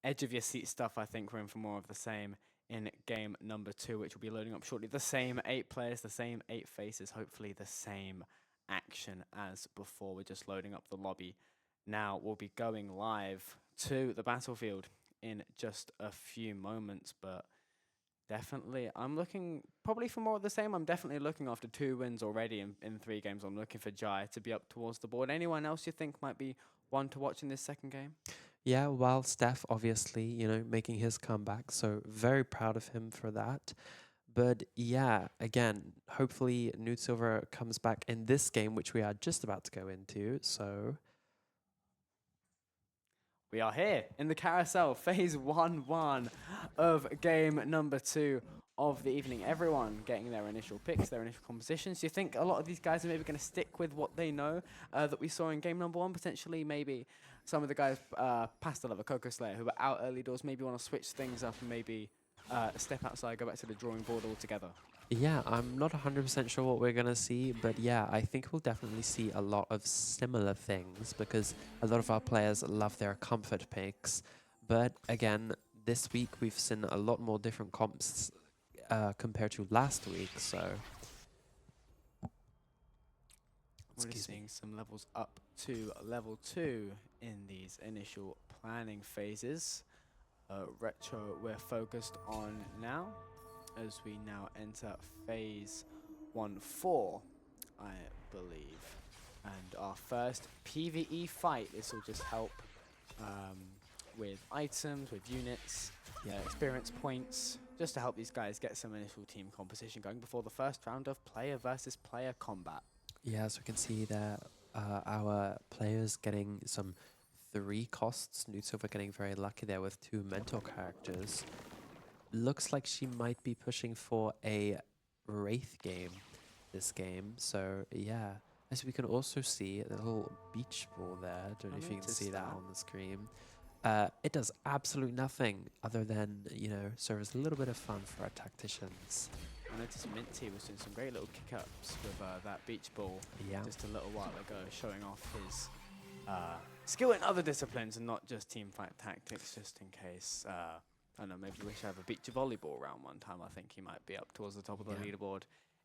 edge of your seat stuff, I think we're in for more of the same in game number two, which will be loading up shortly. The same 8 players, the same 8 faces, hopefully the same action as before. We're just loading up the lobby. Now we'll be going live to the battlefield in just a few moments, but definitely I'm looking probably for more of the same. I'm definitely looking after 2 wins already in 3 games. I'm looking for Jai to be up towards the board. Anyone else you think might be one to watch in this second game? Yeah, while Steph obviously, making his comeback, so very proud of him for that. But yeah, again, hopefully Nude Silver comes back in this game, which we are just about to go into. So We are here in the carousel, phase 1-1 of game number 2 of the evening. Everyone getting their initial picks, their initial compositions. Do you think a lot of these guys are maybe going to stick with what they know that we saw in game number 1? Potentially, maybe some of the guys past the level, Coco Slayer, who were out early doors, maybe want to switch things up and maybe step outside, go back to the drawing board altogether. yeah, I'm not 100% sure what we're going to see, but yeah, I think we'll definitely see a lot of similar things because a lot of our players love their comfort picks. But again, this week we've seen a lot more different comps compared to last week, so We're seeing some levels up to level 2 in these initial planning phases. Retro we're focused on now as we now enter phase 1-4, I believe. And our first PvE fight. This will just help with items, with units, experience points, just to help these guys get some initial team composition going before the first round of player versus player combat. yeah, so we can see that our players getting some 3 costs. Nude Silver getting very lucky there with 2 mentor characters. Looks like she might be pushing for a Wraith game this game. So yeah, as we can also see a little beach ball there. Don't know if you can see that on the screen. It does absolutely nothing other than, serve as a little bit of fun for our tacticians. I noticed Minty was doing some great little kick-ups with that beach ball just a little while ago, showing off his skill in other disciplines and not just teamfight tactics, just in case. I don't know, maybe we should have a beach volleyball round one time. I think he might be up towards the top of the leaderboard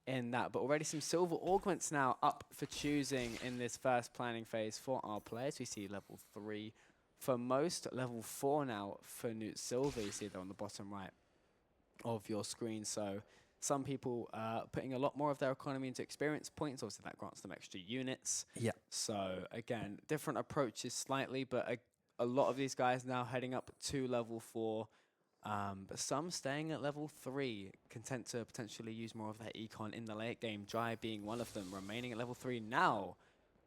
in that. But already some silver augments now up for choosing in this first planning phase for our players. We see level 3 for most, level 4 now for Newt Silver. You see there on the bottom right of your screen. So some people putting a lot more of their economy into experience points. Obviously, that grants them extra units. Yeah. So again, different approaches slightly, but a lot of these guys now heading up to level 4. But some staying at level 3, content to potentially use more of their econ in the late game. Jai being one of them, remaining at level 3 now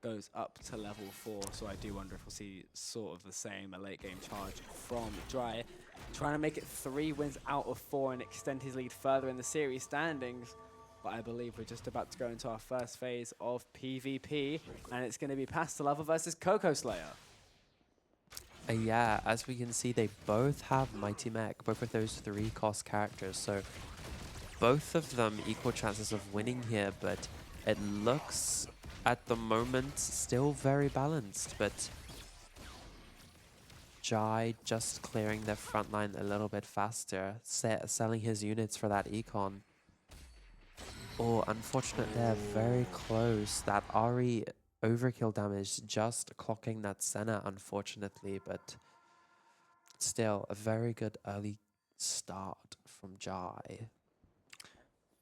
goes up to level 4. So I do wonder if we'll see sort of the same, a late game charge from Jai, trying to make it 3 wins out of 4 and extend his lead further in the series standings. But I believe we're just about to go into our first phase of PvP, and it's going to be Pastelava versus Coco Slayer. Yeah, as we can see, they both have Mighty Mech, both of those 3 cost characters. So both of them equal chances of winning here, but it looks at the moment still very balanced. But Jai just clearing their front line a little bit faster, selling his units for that econ. Oh, unfortunate there, very close. That Ari overkill damage, just clocking that Senna, unfortunately, but still a very good early start from Jai.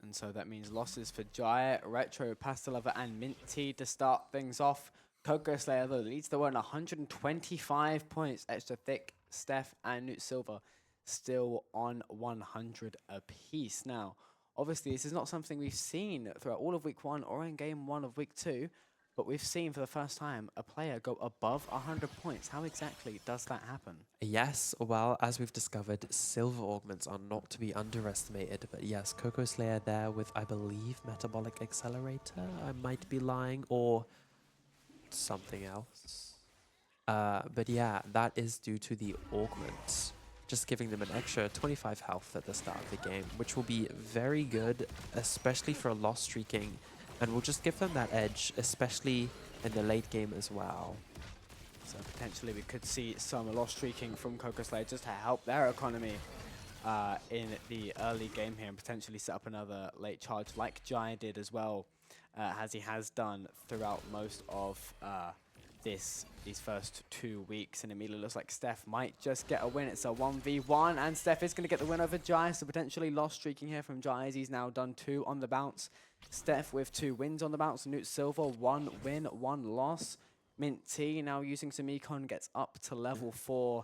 And so that means losses for Jai, Retro, Pastalover, and Mint Tea to start things off. Coco Slayer, though, leads the one 125 points. Extra Thick, Steph, and Newt Silver still on 100 apiece. Now, obviously, this is not something we've seen throughout all of Week 1 or in Game 1 of Week 2, but we've seen for the first time a player go above 100 points. How exactly does that happen? Yes, well, as we've discovered, silver augments are not to be underestimated. But yes, Coco Slayer there with, I believe, Metabolic Accelerator. I might be lying, or something else. But yeah, that is due to the augments, just giving them an extra 25 health at the start of the game, which will be very good, especially for loss streaking, and will just give them that edge, especially in the late game as well. So potentially we could see some loss streaking from Coco Slayer just to help their economy in the early game here and potentially set up another late charge like Jai did as well, as he has done throughout most of these first 2 weeks. And immediately looks like Steph might just get a win. It's a 1v1 and Steph is going to get the win over Jai, so potentially loss streaking here from Jai as he's now done 2 on the bounce. Steph with 2 wins on the bounce, Newt Silver 1 win, 1 loss. Mint T now using some econ gets up to level 4,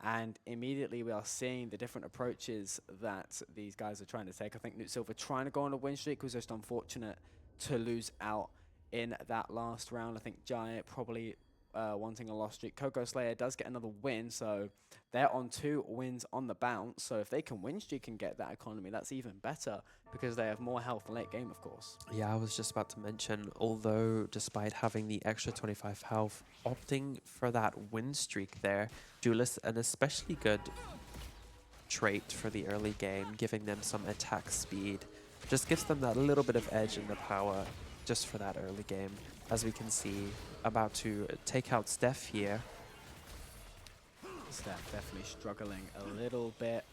and immediately we are seeing the different approaches that these guys are trying to take. I think Newt Silver trying to go on a win streak was just unfortunate to lose out in that last round. I think Giant probably wanting a loss streak. Coco Slayer does get another win, so they're on 2 wins on the bounce. So if they can win streak and get that economy, that's even better because they have more health late game, of course. Yeah, I was just about to mention, although despite having the extra 25 health, opting for that win streak there, Duelist, an especially good trait for the early game, giving them some attack speed, just gives them that little bit of edge in the power just for that early game. As we can see, about to take out Steph here. Steph definitely struggling a little bit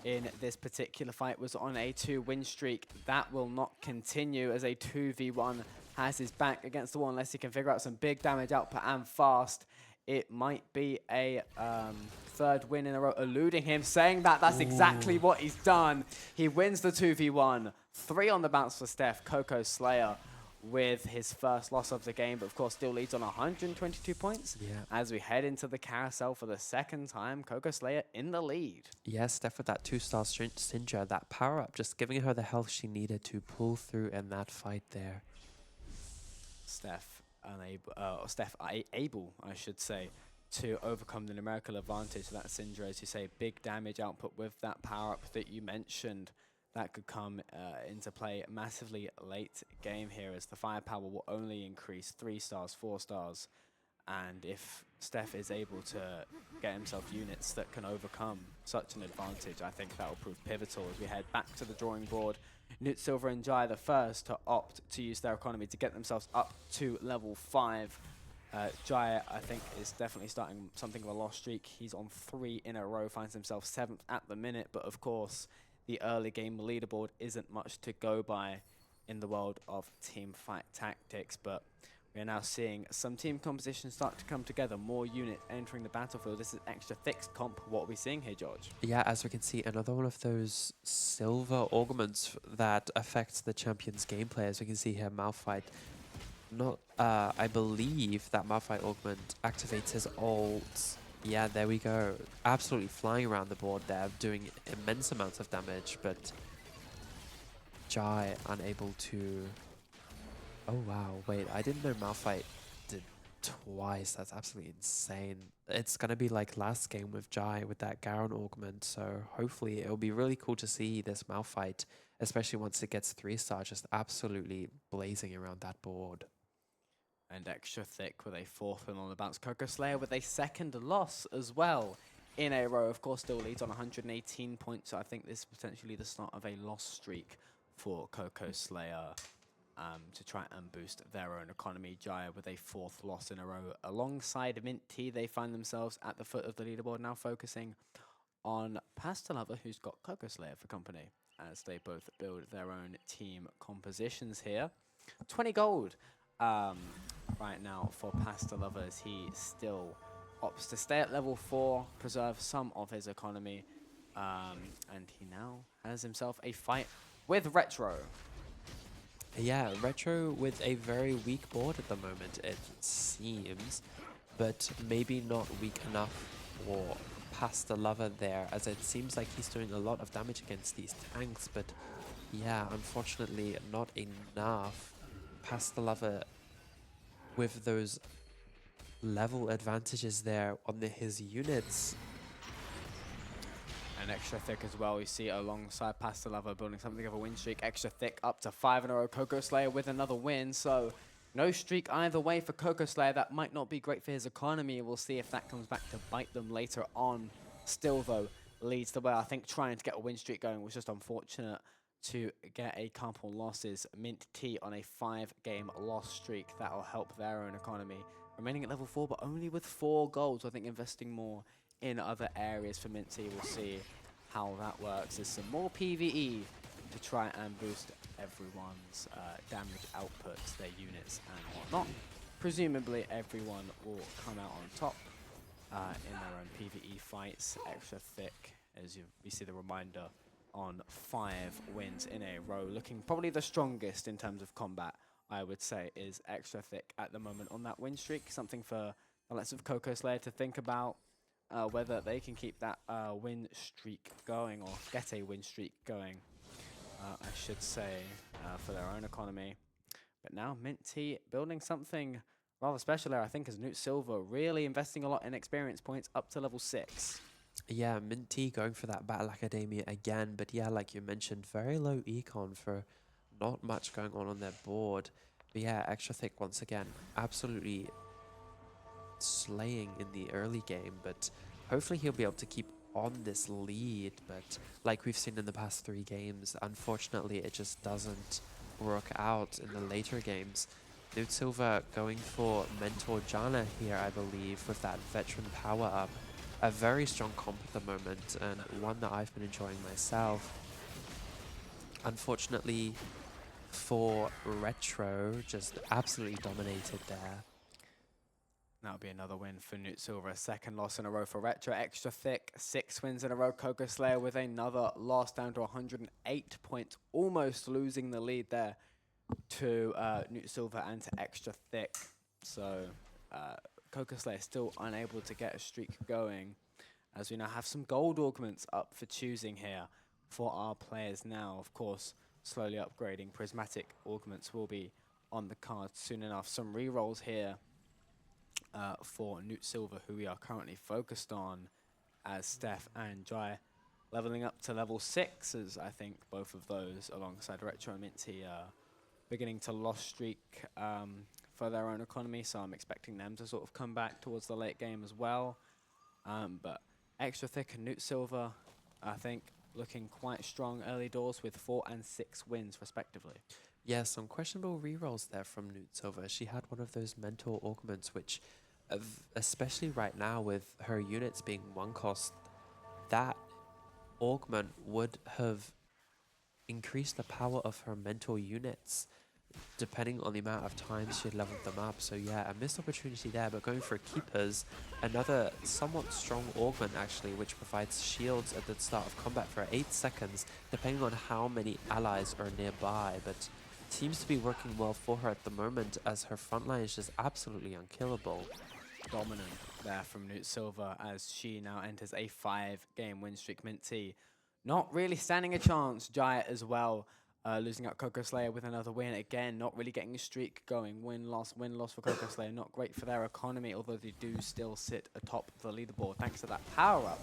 in this particular fight. Was on a 2 win streak. That will not continue as a 2v1 has his back against the wall unless he can figure out some big damage output and fast. It might be a 3rd win in a row, eluding him, saying that that's exactly what he's done. He wins the 2v1. 3 on the bounce for Steph. Coco Slayer with his first loss of the game, but of course still leads on 122 points. Yeah. As we head into the carousel for the 2nd time, Coco Slayer in the lead. Yes, Steph with that 2-star Syndra, that power up, just giving her the health she needed to pull through in that fight there. Steph able, I should say, to overcome the numerical advantage of that Syndra, as you say, big damage output with that power up that you mentioned. That could come into play massively late game here, as the firepower will only increase 3 stars, 4 stars. And if Steph is able to get himself units that can overcome such an advantage, I think that will prove pivotal as we head back to the drawing board. Newt Silver and Jai the first to opt to use their economy to get themselves up to level 5. Jai, I think, is definitely starting something of a loss streak. He's on 3 in a row, finds himself 7th at the minute, but of course, the early game leaderboard isn't much to go by in the world of teamfight tactics, but we are now seeing some team compositions start to come together, more units entering the battlefield. This is extra fixed comp. What are we seeing here, George? Yeah, as we can see, another one of those silver augments that affects the champion's gameplay. As we can see here, Malphite. Not, I believe that Malphite augment activates his ult. Yeah, there we go. Absolutely flying around the board there, doing immense amounts of damage, but Jai unable to... Oh wow, wait, I didn't know Malphite did twice. That's absolutely insane. It's gonna be like last game with Jai with that Garen augment, so hopefully it'll be really cool to see this Malphite, especially once it gets 3-star, just absolutely blazing around that board. And extra thick with a 4th win on the bounce. Coco Slayer with a 2nd loss as well in a row. Of course, still leads on 118 points. So I think this is potentially the start of a loss streak for Coco Slayer to try and boost their own economy. Jaya with a 4th loss in a row. Alongside Mint T, they find themselves at the foot of the leaderboard, now focusing on Pastalover, who's got Coco Slayer for company, as they both build their own team compositions here. 20 gold right now for Pasta Lovers. He still opts to stay at level 4, preserve some of his economy, and he now has himself a fight with Retro. Yeah, Retro with a very weak board at the moment, it seems, but maybe not weak enough for Pasta Lover there, as it seems like he's doing a lot of damage against these tanks, but yeah, unfortunately not enough. Pasta Lover with those level advantages there on his units. And Extra Thick as well, you see alongside Pasta Lover building something of a win streak. Extra Thick up to 5 in a row. Coco Slayer with another win, so no streak either way for Coco Slayer. That might not be great for his economy. We'll see if that comes back to bite them later on. Still though, leads the way. I think trying to get a win streak going was just unfortunate to get a couple losses. Mint T on a 5-game loss streak. That'll help their own economy. Remaining at level 4, but only with 4 goals. I think investing more in other areas for Mint T. We'll see how that works. There's some more PvE to try and boost everyone's damage outputs, their units and whatnot. Presumably everyone will come out on top in their own PvE fights. Extra Thick, as you see the reminder, on 5 wins in a row. Looking probably the strongest in terms of combat, I would say, is Extra Thick at the moment on that win streak. Something for the likes of Coco Slayer to think about. Whether they can keep that win streak going, or get a win streak going, I should say, for their own economy. But now Mint T building something rather special there, I think, as Newt Silver really investing a lot in experience points up to level 6. Yeah, Mint T going for that Battle Academia again, but yeah, like you mentioned, very low econ for not much going on their board. But yeah, Extra Thick once again, absolutely slaying in the early game, but hopefully he'll be able to keep on this lead. But like we've seen in the past 3 games, unfortunately it just doesn't work out in the later games. Newt Silver going for Mentor Jana here, I believe, with that veteran power up. A very strong comp at the moment, and one that I've been enjoying myself. Unfortunately for Retro, just absolutely dominated there. That'll be another win for Newt Silver. A second loss in a row for Retro. Extra Thick, 6 wins in a row. Coco Slayer with another loss, down to 108 points, almost losing the lead there to Newt Silver and to Extra Thick. So Coco Slayer still unable to get a streak going, as we now have some gold augments up for choosing here for our players now. Of course, slowly upgrading. Prismatic augments will be on the card soon enough. Some rerolls here for Newt Silver, who we are currently focused on, as Steph and Jai leveling up to level 6, as I think both of those alongside Retro and Minty beginning to loss streak for their own economy, so I'm expecting them to sort of come back towards the late game as well. But Extra Thick and Newt Silver, I think, looking quite strong early doors with 4 and 6 wins respectively. Yeah, some questionable rerolls there from Newt Silver. She had one of those mentor augments, which, especially right now with her units being 1 cost, that augment would have increased the power of her mentor units, depending on the amount of times she had leveled them up. So yeah, a missed opportunity there, but going for Keepers, another somewhat strong augment actually, which provides shields at the start of combat for 8 seconds, depending on how many allies are nearby, but seems to be working well for her at the moment, as her front line is just absolutely unkillable. Dominant there from Newt Silver, as she now enters a 5-game win streak. Minty not really standing a chance. Giant as well, losing out Coco Slayer with another win. Again, not really getting a streak going. Win-loss for Coco Slayer. Not great for their economy, although they do still sit atop the leaderboard thanks to that power-up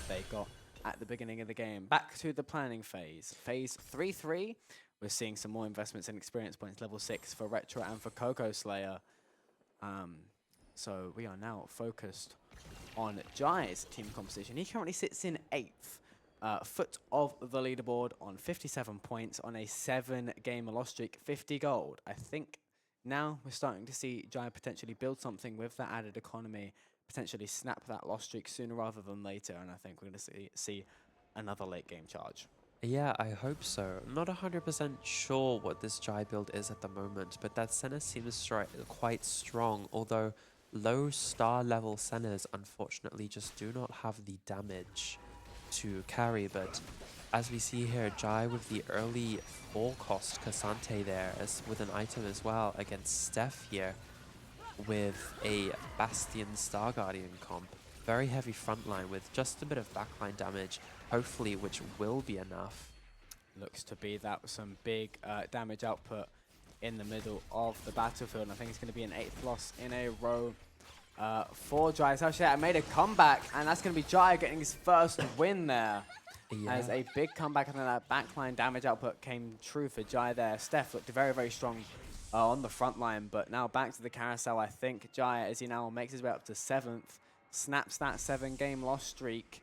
they got at the beginning of the game. Back to the planning phase. Phase 3-3. We're seeing some more investments in experience points, level 6 for Retro and for Coco Slayer. So we are now focused on Jai's team composition. He currently sits in 8th. Foot of the leaderboard on 57 points on a 7-game loss streak, 50 gold. I think now we're starting to see Jai potentially build something with that added economy, potentially snap that loss streak sooner rather than later, and I think we're going to see another late game charge. Yeah, I hope so. I'm not 100% sure what this Jai build is at the moment, but that Senna seems quite strong, although low star level Sennas unfortunately just do not have the damage to carry. But as we see here, Jai with the early 4 cost Cassante there as with an item as well against Steph here with a Bastion Star Guardian comp. Very heavy frontline with just a bit of backline damage, hopefully, which will be enough. Looks to be that with some big damage output in the middle of the battlefield. And I think it's going to be an 8th loss in a row for Jai. So actually, I made a comeback, and that's going to be Jai getting his first win there. As Yeah, a big comeback, and then that backline damage output came true for Jai there. Steph looked very, very strong on the front line, but now back to the carousel. I think Jai, as he now makes his way up to 7th, snaps that 7-game loss streak.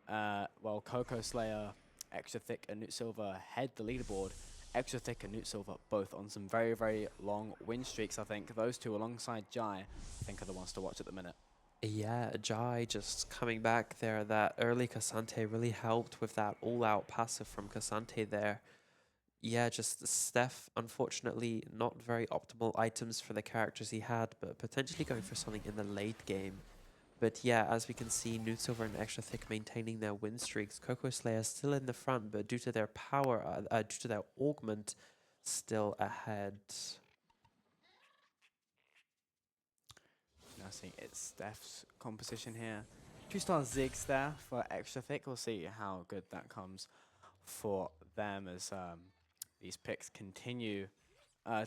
Well, Coco Slayer, Extra Thick, and Newt Silver head the leaderboard. Extra Thick and Newt Silver both on some very, very long win streaks. I think those two alongside Jai, I think, are the ones to watch at the minute. yeah, Jai just coming back there. That early Cassante really helped with that all-out passive from Cassante there. Yeah, just Steph, unfortunately, not very optimal items for the characters he had, but potentially going for something in the late game. But yeah, as we can see, Newt Silver and Extra Thick maintaining their win streaks. Coco Slayer still in the front, but due to their power, due to their augment, still ahead. Now seeing it's Steph's composition here. 2-star Ziggs there for Extra Thick. We'll see how good that comes for them as these picks continue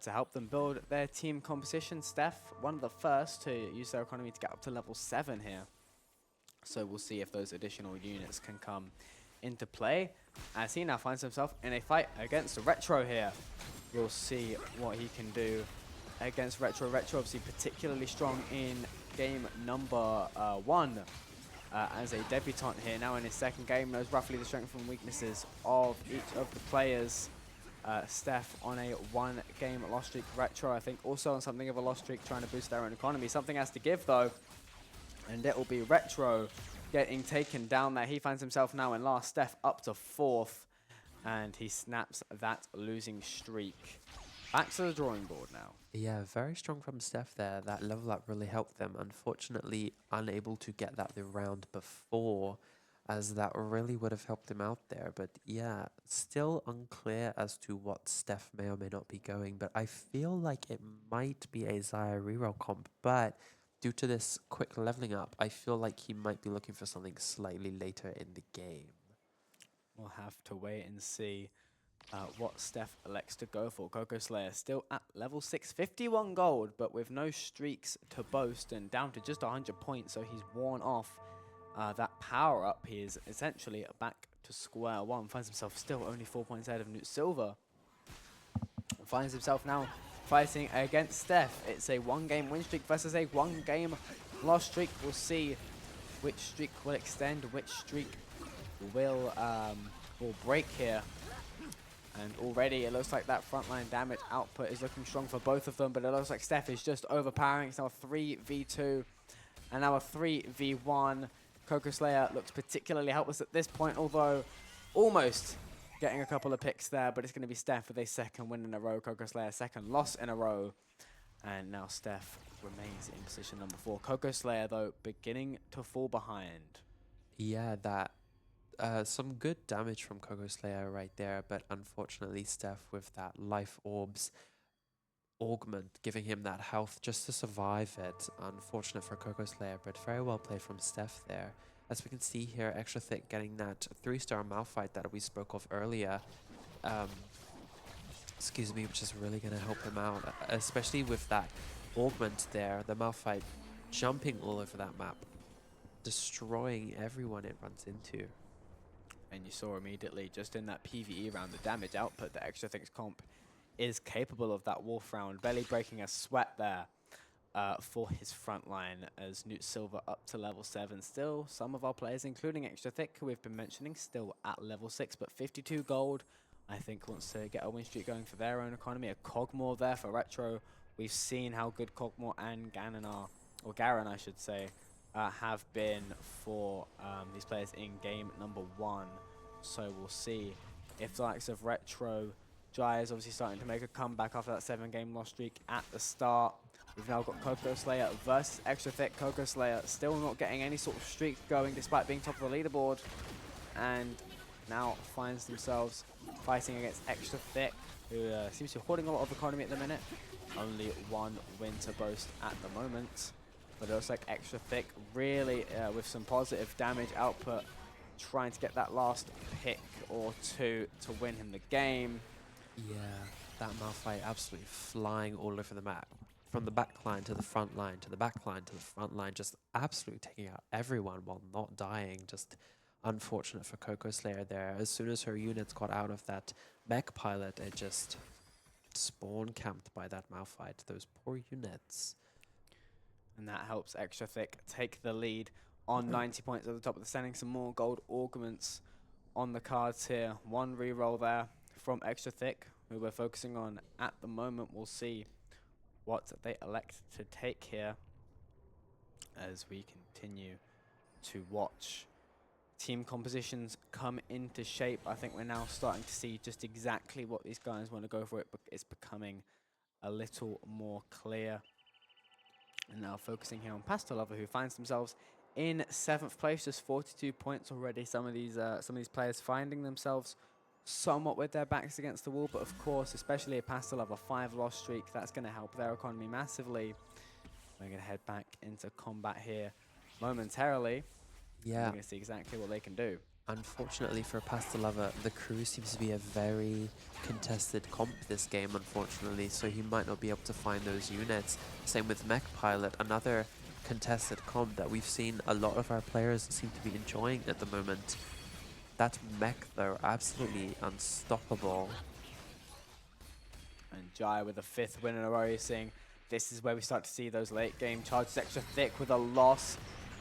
to help them build their team composition. Steph, one of the first to use their economy to get up to level 7 here. So we'll see if those additional units can come into play. As he now finds himself in a fight against Retro here. We'll see what he can do against Retro. Retro obviously particularly strong in game number 1 as a debutant here. Now in his second game, knows roughly the strengths and weaknesses of each of the players. Steph on a 1-game loss streak. Retro, I think, also on something of a loss streak, trying to boost their own economy. Something has to give, though, and it will be Retro getting taken down there. He finds himself now in last. Steph up to 4th, and he snaps that losing streak. Back to the drawing board now. Yeah, very strong from Steph there. That level up really helped them. Unfortunately, unable to get that the round before, as that really would have helped him out there. But yeah, still unclear as to what Steph may or may not be going. But I feel like it might be a Zaya reroll comp. But due to this quick leveling up, I feel like he might be looking for something slightly later in the game. We'll have to wait and see what Steph elects to go for. Coco Slayer still at level 6, 51 gold, but with no streaks to boast and down to just 100 points, so he's worn off that power up. He is essentially back to square one. Finds himself still only 4 points ahead of Newt Silver. Finds himself now fighting against Steph. It's a 1-game win streak versus a 1-game loss streak. We'll see which streak will extend, which streak will break here. And already it looks like that frontline damage output is looking strong for both of them, but it looks like Steph is just overpowering. It's now a 3v2 and now a 3v1. Coco Slayer looks particularly helpless at this point, although almost getting a couple of picks there, but it's going to be Steph with a 2nd win in a row. Coco Slayer 2nd loss in a row. And now Steph remains in position number 4. Coco Slayer, though, beginning to fall behind. Yeah, that some good damage from Coco Slayer right there, but unfortunately Steph with that life orbs augment, giving him that health just to survive it. Unfortunate for Coco Slayer, but very well played from Steph there. As we can see here, Extra Thick getting that 3-star Malphite that we spoke of earlier. Excuse me, which is really going to help him out, especially with that augment there, the Malphite jumping all over that map, destroying everyone it runs into. And you saw immediately, just in that PvE round, the damage output that Extra Thick's comp is capable of that Wolf round, barely breaking a sweat there for his front line as Newt Silver up to level 7. Still, some of our players, including Extra Thick, who we've been mentioning, still at level 6, but 52 gold, I think, wants to get a win streak going for their own economy. A Cogmore there for Retro. We've seen how good Cogmore and Ganon are, or Garen, I should say, have been for these players in game number 1. So we'll see if the likes of Retro, Jai is obviously starting to make a comeback after that 7-game loss streak at the start. We've now got Coco Slayer versus Extra Thick. Coco Slayer still not getting any sort of streak going despite being top of the leaderboard. And now finds themselves fighting against Extra Thick, who seems to be hoarding a lot of economy at the minute. Only one win to boast at the moment. But it looks like Extra Thick really with some positive damage output, trying to get that last pick or two to win him the game. Yeah, that Malphite absolutely flying all over the map. From the back line to the front line, to the back line to the front line, just absolutely taking out everyone while not dying. Just unfortunate for Coco Slayer there. As soon as her units got out of that mech pilot, it just spawn camped by that Malphite. Those poor units. And that helps Extra Thick take the lead on 90 points at the top of the standing. Some more gold augments on the cards here. One reroll there from Extra Thick, who we're focusing on at the moment. We'll see what they elect to take here as we continue to watch team compositions come into shape. I think we're now starting to see just exactly what these guys want to go for. It's becoming a little more clear. And now focusing here on Pasta Lover, who finds themselves in 7th place, just 42 points already. Some of these players finding themselves somewhat with their backs against the wall, but of course, especially a Pasta Lover 5-loss streak, that's going to help their economy massively. We're going to head back into combat here momentarily. Yeah. We're going to see exactly what they can do. Unfortunately for Pasta Lover, the crew seems to be a very contested comp this game, unfortunately, so he might not be able to find those units. Same with Mech Pilot, another contested comp that we've seen a lot of our players seem to be enjoying at the moment. That mech, though, absolutely unstoppable. And Jai with a 5th win in a row, seeing this is where we start to see those late game charges. Extra Thick with a loss.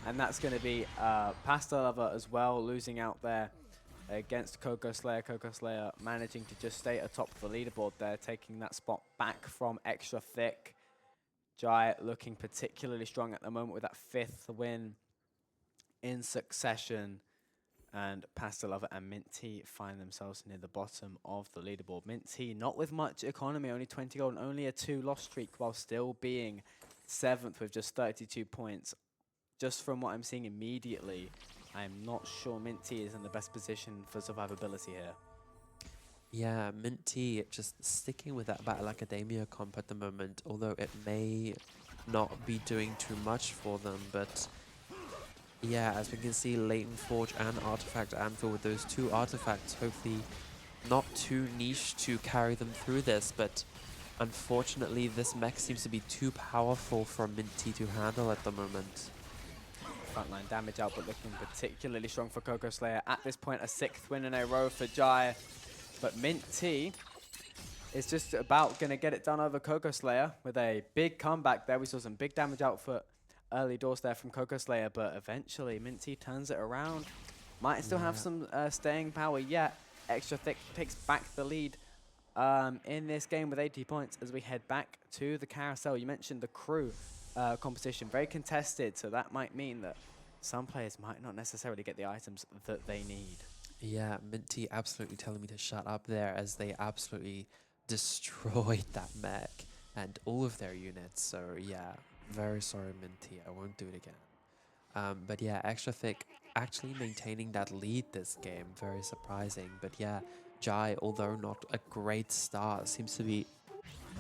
And that's going to be Pasta Lover as well, losing out there against Coco Slayer. Coco Slayer managing to just stay atop the leaderboard there, taking that spot back from Extra Thick. Jai looking particularly strong at the moment with that 5th win in succession. And Pasta Lover and Minty find themselves near the bottom of the leaderboard. Minty not with much economy, only 20 gold and only a 2-loss streak, while still being 7th with just 32 points. Just from what I'm seeing immediately, I'm not sure Minty is in the best position for survivability here. Yeah, Minty just sticking with that Battle Academia comp at the moment, although it may not be doing too much for them, but yeah, as we can see, Latent Forge and Artifact Anvil with those 2 artifacts, hopefully not too niche to carry them through this, but unfortunately this mech seems to be too powerful for Minty to handle at the moment. Frontline damage output looking particularly strong for Coco Slayer. At this point, a 6th win in a row for Jai. But Minty is just about going to get it done over Coco Slayer with a big comeback there. We saw some big damage output early doors there from Coco Slayer, but eventually Minty turns it around. Might still have some staying power yet. Extra Thick takes back the lead in this game with 80 points as we head back to the carousel. You mentioned the crew competition, very contested, so that might mean that some players might not necessarily get the items that they need. Yeah, Minty absolutely telling me to shut up there as they absolutely destroyed that mech and all of their units. So yeah, very sorry Minty, I won't do it again. But yeah, Extra Thick actually maintaining that lead this game, very surprising. But yeah, Jai, although not a great start, seems to be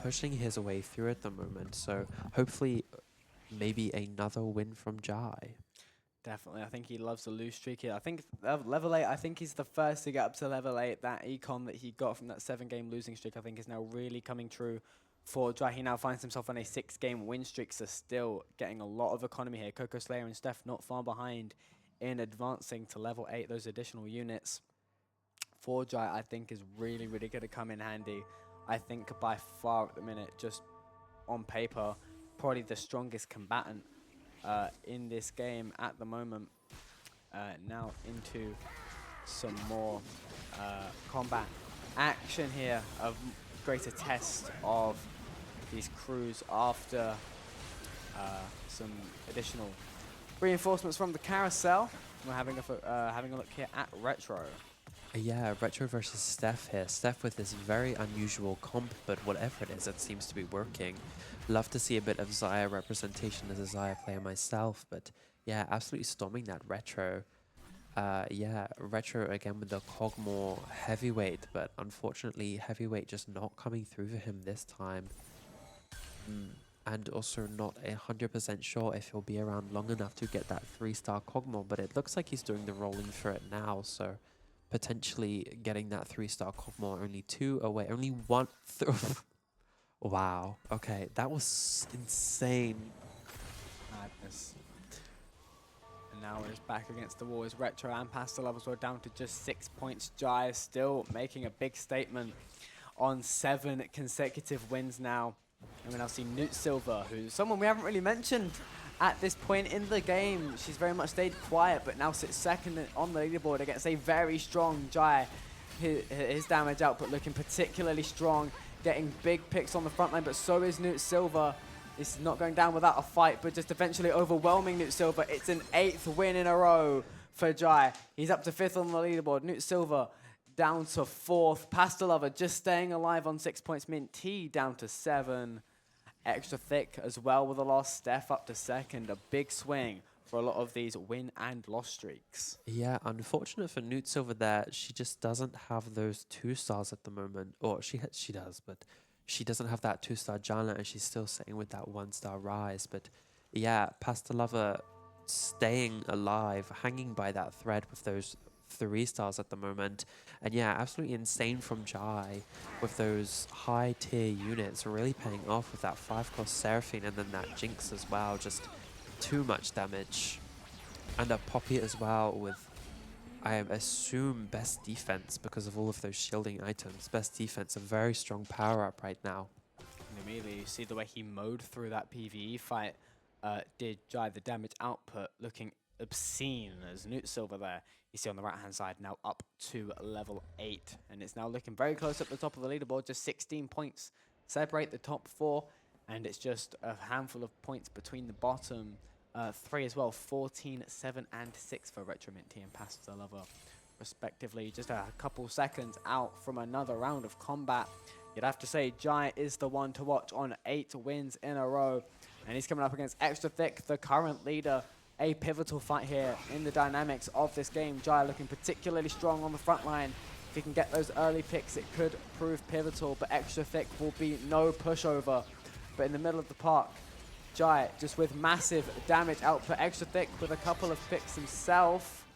pushing his way through at the moment. So hopefully maybe another win from Jai. Definitely, I think he loves the lose streak here. I think level 8, I think he's the first to get up to level 8. That econ that he got from that 7-game losing streak, I think is now really coming true for Jai. He now finds himself on a 6-game win streak, so still getting a lot of economy here. Coco Slayer and Steph not far behind in advancing to level 8. Those additional units for Jai, I think, is really, really going to come in handy. I think by far at the minute, just on paper, probably the strongest combatant in this game at the moment. Now into some more combat action here, a greater test of these crews after some additional reinforcements from the carousel. We're having a look here at Retro. Yeah, Retro versus Steph here. Steph with this very unusual comp, but whatever it is, it seems to be working. Love to see a bit of Xayah representation as a Xayah player myself, but yeah, absolutely storming that Retro. Yeah, Retro again with the Cogmore heavyweight, but unfortunately heavyweight just not coming through for him this time. And also not 100% sure if he'll be around long enough to get that 3-star Cogmore, but it looks like he's doing the rolling for it now, so potentially getting that 3-star Cogmore, only 2 away, only 1 through. Wow, okay, that was insane. Madness. And now it's back against the wall as Retro and Pastel Lovers were down to just 6 points. Jai is still making a big statement on 7 consecutive wins now. And we now see Newt Silver, who's someone we haven't really mentioned at this point in the game. She's very much stayed quiet, but now sits second on the leaderboard against a very strong Jai. His damage output looking particularly strong, getting big picks on the front line, but so is Newt Silver. This is not going down without a fight, but just eventually overwhelming Newt Silver. It's an 8th win in a row for Jai. He's up to 5th on the leaderboard. Newt Silver down to 4th. Pastel Lover just staying alive on 6 points. Mint T down to 7. Extra Thick as well with a loss. Steph up to 2nd. A big swing for a lot of these win and loss streaks. Yeah, unfortunate for Newt Silver there. She just doesn't have those 2 stars at the moment. Or she does, but she doesn't have that 2-star Jana, and she's still sitting with that 1-star Rise. But yeah, Pastel Lover staying alive, hanging by that thread with those 3 stars at the moment. And yeah, absolutely insane from Jai with those high tier units really paying off with that 5-cost Seraphine and then that Jinx as well. Just too much damage. And a Poppy as well with, I assume, best defense because of all of those shielding items. Best defense, a very strong power up right now. And immediately you see the way he mowed through that PvE fight did Jai the damage output looking obscene as Newt Silver there. You see on the right hand side now up to level 8, and it's now looking very close at the top of the leaderboard. Just 16 points separate the top 4, and it's just a handful of points between the bottom 3 as well. 14, 7 and 6 for Retro Mint T and Pastel Lover respectively. Just a couple seconds out from another round of combat. You'd have to say Jai is the one to watch on 8 wins in a row, and he's coming up against Extra Thick, the current leader. A pivotal fight here in the dynamics of this game. Jai looking particularly strong on the front line. If he can get those early picks, it could prove pivotal, but Extra Thick will be no pushover. But in the middle of the park, Jai just with massive damage output. Extra Thick with a couple of picks himself.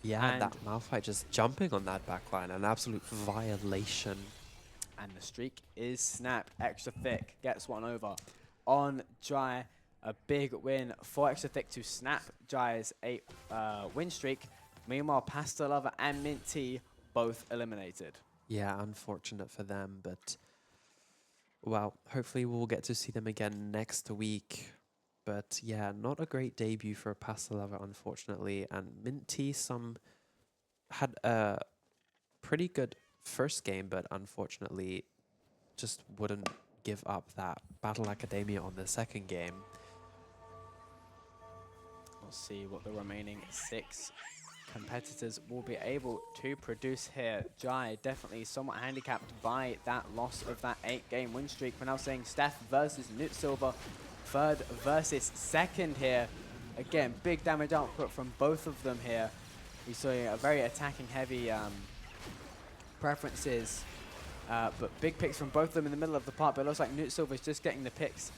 Yeah, and that Malphite just jumping on that backline, an absolute violation. And the streak is snapped. Extra Thick gets one over on Jai. A big win for Extra Thick to snap Jai's 8 win streak. Meanwhile, Pastel Lover and Mint T both eliminated. Yeah, unfortunate for them, but well, hopefully we'll get to see them again next week. But yeah, not a great debut for Pastel Lover, unfortunately. And Mint T had a pretty good first game, but unfortunately just wouldn't give up that Battle Academia on the second game. We'll see what the remaining 6 competitors will be able to produce here. Jai definitely somewhat handicapped by that loss of that 8-game win streak. We're now seeing Steph versus Newt Silver, 3rd versus 2nd here. Again, big damage output from both of them here. We saw a very attacking heavy preferences, but big picks from both of them in the middle of the park. But it looks like Newt Silver is just getting the picks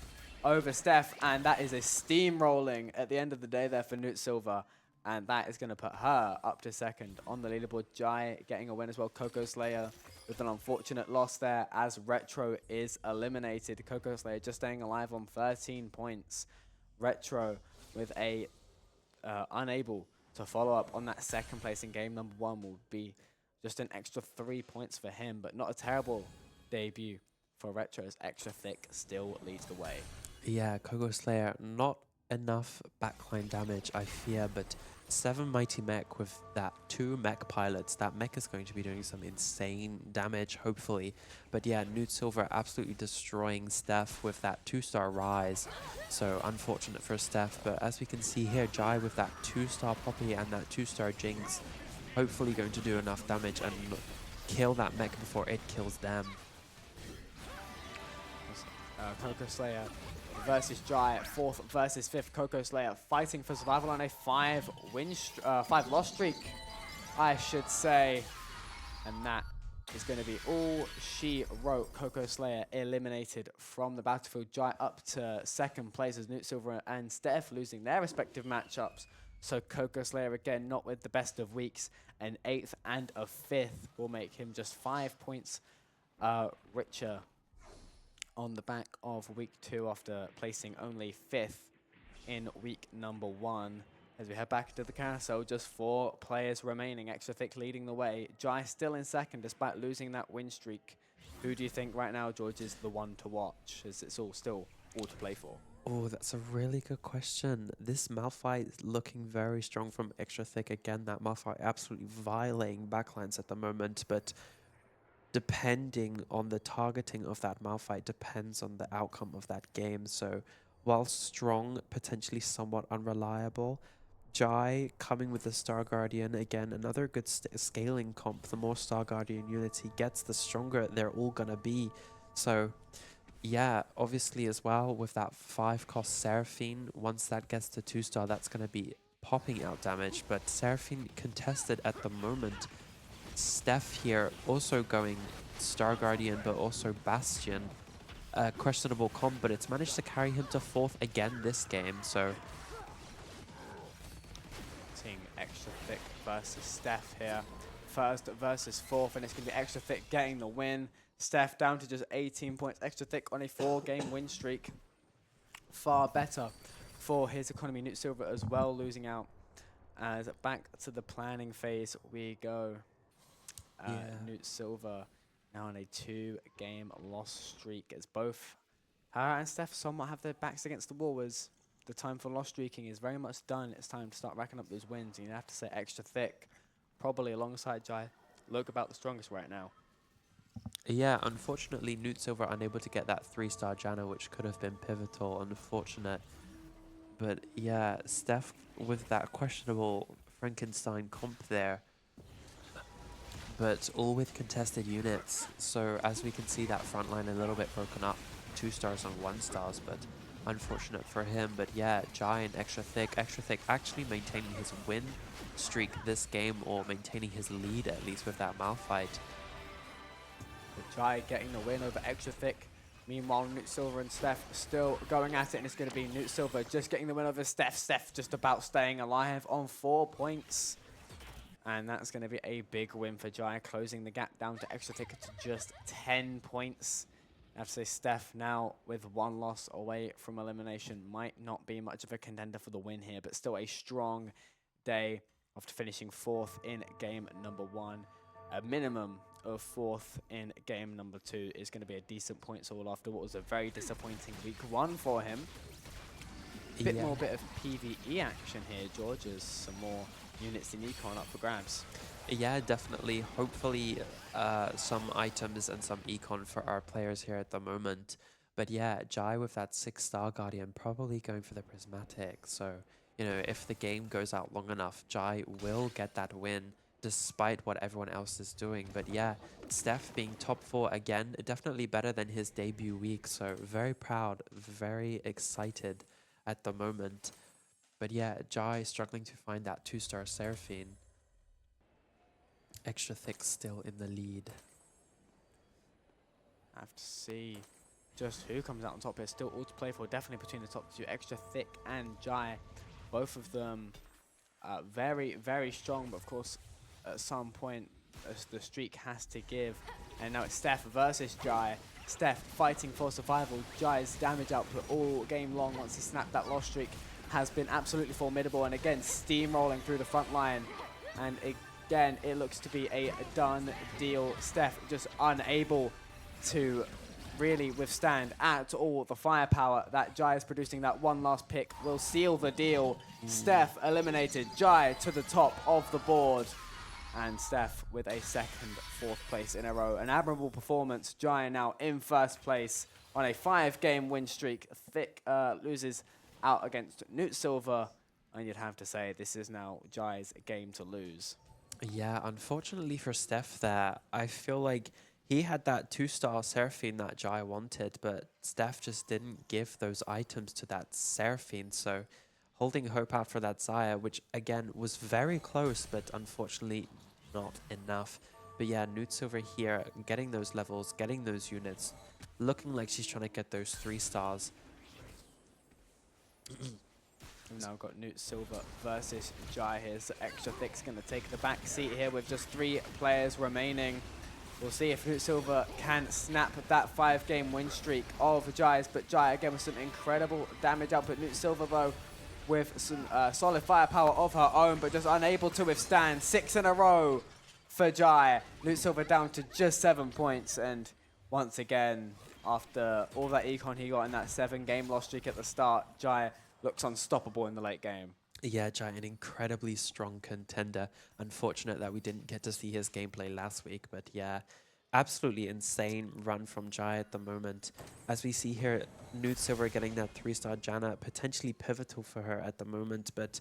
over Steph, and that is a steamrolling at the end of the day there for Newt Silver, and that is going to put her up to 2nd on the leaderboard. Jai getting a win as well. Coco Slayer with an unfortunate loss there as Retro is eliminated. Coco Slayer just staying alive on 13 points. Retro with a unable to follow up on that 2nd place in game number 1 will be just an extra 3 points for him, but not a terrible debut for Retro as Extra Thick still leads the way. Yeah, Coco Slayer, not enough backline damage, I fear, but 7 Mighty Mech with that 2 mech pilots. That mech is going to be doing some insane damage, hopefully. But yeah, Newt Silver absolutely destroying Steph with that 2-star Rise. So unfortunate for Steph, but as we can see here, Jai with that 2-star Poppy and that 2-star Jinx hopefully going to do enough damage and kill that mech before it kills them. Coco Slayer versus Jai, 4th versus 5th. Coco Slayer fighting for survival on a 5 loss streak, I should say. And that is going to be all she wrote. Coco Slayer eliminated from the battlefield. Jai up to 2nd place as Newt Silver and Steph losing their respective matchups. So Coco Slayer again not with the best of weeks. An 8th and a 5th will make him just 5 points richer on the back of week 2 after placing only 5th in week number 1. As we head back into the carousel, just 4 players remaining. Extra Thick leading the way. Jai still in 2nd despite losing that win streak. Who do you think right now, George, is the one to watch, as it's still all to play for? Oh, that's a really good question. This Malphite is looking very strong from Extra Thick. Again, that Malphite absolutely violating backlines at the moment, but depending on the targeting of that Malphite depends on the outcome of that game. So while strong, potentially somewhat unreliable, Jai coming with the Star Guardian, again, another good scaling comp. The more Star Guardian units he gets, the stronger they're all gonna be. So yeah, obviously as well with that 5 cost Seraphine, once that gets to 2-star, that's gonna be popping out damage. But Seraphine contested at the moment. Steph here also going Star Guardian, but also Bastion. Questionable comp, but it's managed to carry him to 4th again this game, so... Seeing Extra Thick versus Steph here. 1st versus 4th, and it's going to be Extra Thick getting the win. Steph down to just 18 points. Extra Thick on a 4-game win streak. Far better for his economy. Newt Silver as well losing out. As back to the planning phase we go. Newt Silver now on a 2-game loss streak, as both Hara and Steph somewhat have their backs against the wall, as the time for loss streaking is very much done. It's time to start racking up those wins. And you have to say Extra Thick, probably alongside Jai, look about the strongest right now. Yeah, unfortunately, Newt Silver unable to get that 3-star Janna, which could have been pivotal. Unfortunate. But yeah, Steph with that questionable Frankenstein comp there. But all with contested units. So as we can see, that front line a little bit broken up. 2 stars and 1 stars, but unfortunate for him. But yeah, Jai and Extra Thick actually maintaining his win streak this game, or maintaining his lead at least with that Malphite. Jai getting the win over Extra Thick. Meanwhile, Newt Silver and Steph still going at it, and it's going to be Newt Silver just getting the win over Steph. Steph just about staying alive on 4 points. And that's going to be a big win for Jai, closing the gap down to Extra Thick to just 10 points. I have to say Steph now with 1 loss away from elimination might not be much of a contender for the win here, but still a strong day after finishing 4th in game number 1. A minimum of 4th in game number 2 is going to be a decent points haul after what was a very disappointing week 1 for him. A bit more bit of PvE action here, George, as some more units in Econ up for grabs. Yeah, definitely. Hopefully some items and some Econ for our players here at the moment. But yeah, Jai with that 6-star Guardian probably going for the Prismatic. So, you know, if the game goes out long enough, Jai will get that win despite what everyone else is doing. But yeah, Steph being top 4 again, definitely better than his debut week. So very proud, very excited at the moment. But yeah, Jai struggling to find that 2-star Seraphine. Extra Thick still in the lead. I have to see just who comes out on top here. Still all to play for, definitely between the top 2, Extra Thick and Jai. Both of them very, very strong, but of course at some point the streak has to give. And now it's Steph versus Jai. Steph fighting for survival. Jai's damage output all game long once he snapped that loss streak has been absolutely formidable, and again steamrolling through the front line, and again it looks to be a done deal. Steph just unable to really withstand at all the firepower that Jai is producing. That 1 last pick will seal the deal. Steph eliminated. Jai to the top of the board, and Steph with a 2nd, 4th place in a row. An admirable performance. Jai now in 1st place on a 5-game win streak. Thick loses out against Newt Silver, and you'd have to say this is now Jai's game to lose. Yeah, unfortunately for Steph there, I feel like he had that two-star Seraphine that Jai wanted, but Steph just didn't give those items to that Seraphine, so holding hope out for that Zaya, which again was very close, but unfortunately not enough. But yeah, Newt Silver here, getting those levels, getting those units, looking like she's trying to get those 3 stars. We've now got Newt Silver versus Jai here. So Extra Thick's going to take the back seat here with just 3 players remaining. We'll see if Newt Silver can snap that 5-game win streak of Jai's. But Jai, again, with some incredible damage output. Newt Silver, though, with some solid firepower of her own, but just unable to withstand 6 in a row for Jai. Newt Silver down to just 7 points. And once again, after all that econ he got in that 7-game loss streak at the start, Jai looks unstoppable in the late game. Yeah, Jai, an incredibly strong contender. Unfortunate that we didn't get to see his gameplay last week, but yeah, absolutely insane run from Jai at the moment. As we see here, Nude Silver getting that 3-star Janna, potentially pivotal for her at the moment, but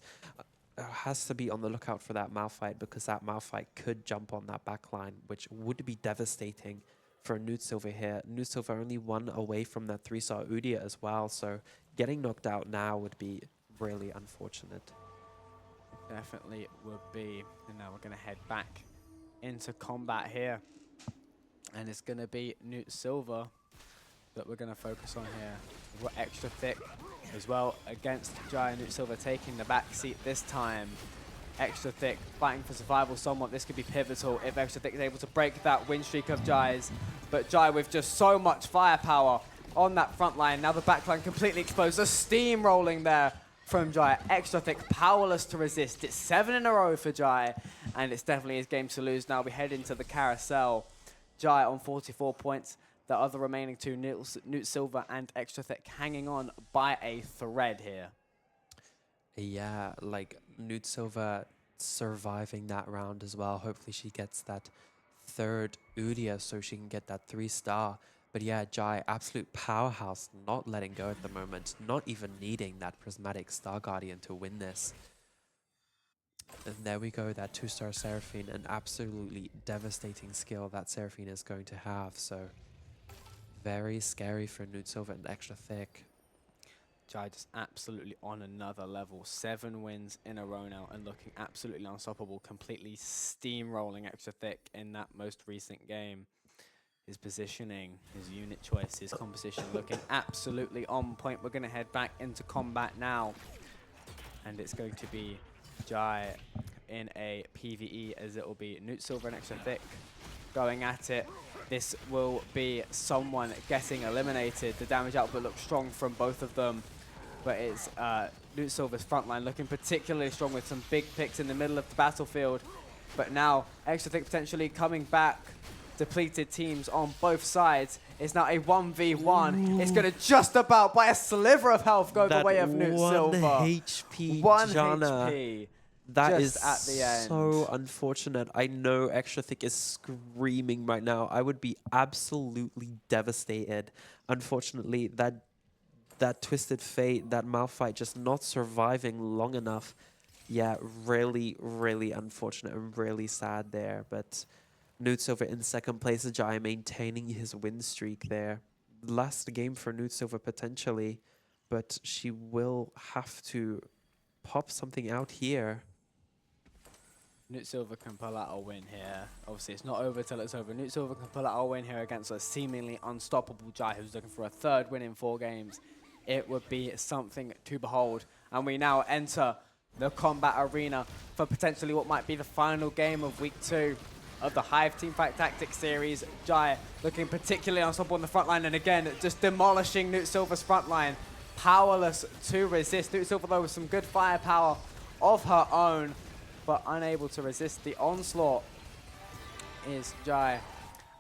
has to be on the lookout for that Malphite because that Malphite could jump on that backline, which would be devastating for Nude Silver here. Nude Silver only 1 away from that 3-star Udia as well, so getting knocked out now would be really unfortunate. Definitely would be. And now we're going to head back into combat here. And it's going to be Newt Silver that we're going to focus on here. We've got Extra Thick as well against Jai. Newt Silver taking the back seat this time. Extra Thick fighting for survival somewhat. This could be pivotal if Extra Thick is able to break that win streak of Jai's. But Jai with just so much firepower on that front line. Now the back line completely exposed. The steam rolling there from Jai. Extra Thick powerless to resist. It's 7 in a row for Jai. And it's definitely his game to lose now. We head into the carousel. Jai on 44 points. The other remaining 2, Newt Silver and Extra Thick, hanging on by a thread here. Yeah, like Nude Silva surviving that round as well. Hopefully she gets that 3rd Udia so she can get that 3-star. But yeah, Jai, absolute powerhouse, not letting go at the moment, not even needing that Prismatic Star Guardian to win this. And there we go, that 2-star Seraphine, an absolutely devastating skill that Seraphine is going to have. So very scary for Nude Silva and Extra Thick. Jai just absolutely on another level. 7 wins in a row now and looking absolutely unstoppable, completely steamrolling Extra Thick in that most recent game. His positioning, his unit choice, his composition looking absolutely on point. We're going to head back into combat now. And it's going to be Jai in a PvE, as it will be Newt Silver and Extra Thick going at it. This will be someone getting eliminated. The damage output looks strong from both of them. But it's Newt Silver's frontline looking particularly strong with some big picks in the middle of the battlefield. But now Extra Thick potentially coming back. Depleted teams on both sides. It's now a 1v1. Ooh. It's going to just about, by a sliver of health, go the way of Newt Silver. 1 HP 1 Janna. HP. That is at the end. So unfortunate. I know Extra Thick is screaming right now. I would be absolutely devastated. Unfortunately, that Twisted Fate, that Malphite just not surviving long enough. Yeah, really, really unfortunate and really sad there. But Newt Silver in 2nd place, Jai maintaining his win streak there. Last game for Newt Silver potentially, but she will have to pop something out here. Newt Silver can pull out a win here. Obviously, it's not over till it's over. Newt Silver can pull out a win here against a seemingly unstoppable Jai who's looking for a 3rd win in 4 games. It would be something to behold. And we now enter the combat arena for potentially what might be the final game of week 2 of the Hive Teamfight Tactics series. Jai looking particularly unstoppable on the front line, and again, just demolishing Newt Silver's front line. Powerless to resist. Newt Silver, though, with some good firepower of her own, but unable to resist the onslaught is Jai.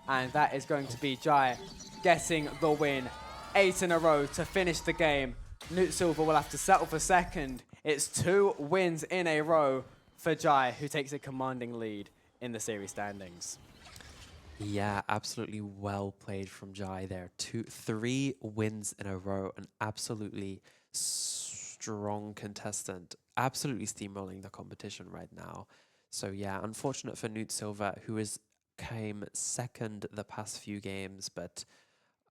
And that is going to be Jai getting the win. 8 in a row to finish the game. Newt Silver will have to settle for 2nd. It's 2 wins in a row for Jai, who takes a commanding lead in the series standings. Yeah, absolutely well played from Jai there. 3 wins in a row, an absolutely strong contestant, absolutely steamrolling the competition right now. So yeah, unfortunate for Newt Silva, who is came second the past few games, but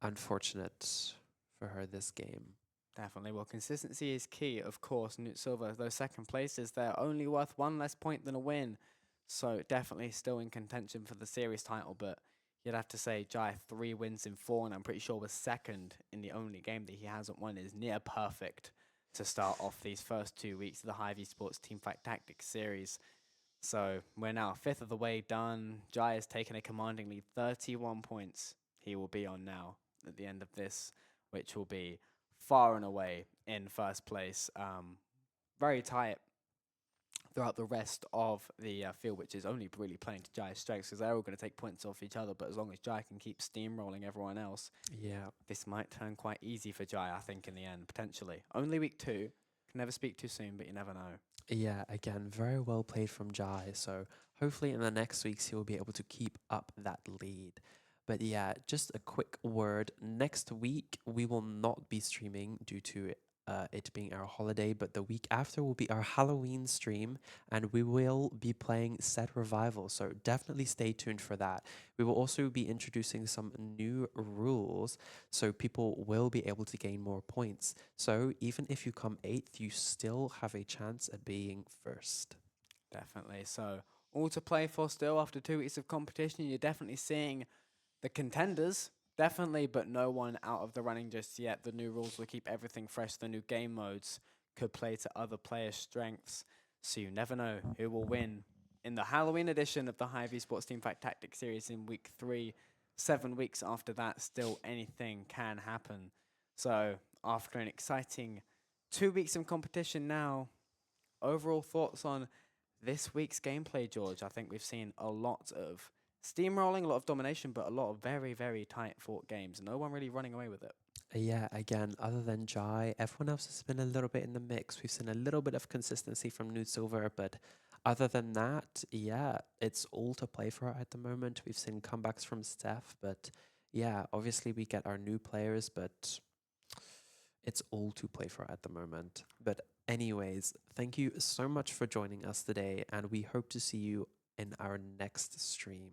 unfortunate for her this game. Definitely. Well, consistency is key, of course. Newt Silva, those second places, they're only worth one less point than a win. So definitely still in contention for the series title, but you'd have to say Jai 3 wins in 4, and I'm pretty sure was second in the only game that he hasn't won, is near perfect to start off these first 2 weeks of the Hive Esports Teamfight Tactics series. So we're now a fifth of the way done. Jai has taken a commanding lead, 31 points he will be on now at the end of this, which will be far and away in first place. Very tight throughout the rest of the field, which is only really playing to Jai's strengths because they're all going to take points off each other. But as long as Jai can keep steamrolling everyone else, Yeah. this might turn quite easy for Jai, I think, in the end, potentially. Only week 2. Can never speak too soon, but you never know. Yeah, again, very well played from Jai. So hopefully in the next weeks he will be able to keep up that lead. But yeah, just a quick word. Next week we will not be streaming due to it being our holiday, but the week after will be our Halloween stream, and we will be playing Set Revival. So definitely stay tuned for that. We will also be introducing some new rules, so people will be able to gain more points. So even if you come 8th, you still have a chance at being first. Definitely. So, all to play for still after 2 weeks of competition. You're definitely seeing the contenders, definitely, but no one out of the running just yet. The new rules will keep everything fresh. The new game modes could play to other players' strengths. So, you never know who will win in the Halloween edition of the Hive Esports Teamfight Tactics series in week 3. 7 weeks after that, still anything can happen. So, after an exciting 2 weeks of competition now, overall thoughts on this week's gameplay, George? I think we've seen a lot of steamrolling, a lot of domination, but a lot of very, very tight fought games. No one really running away with it. Yeah, again, other than Jai, everyone else has been a little bit in the mix. We've seen a little bit of consistency from Nude Silver, but other than that, yeah, it's all to play for at the moment. We've seen comebacks from Steph, but yeah, obviously we get our new players, but it's all to play for at the moment. But anyways, thank you so much for joining us today, and we hope to see you in our next stream.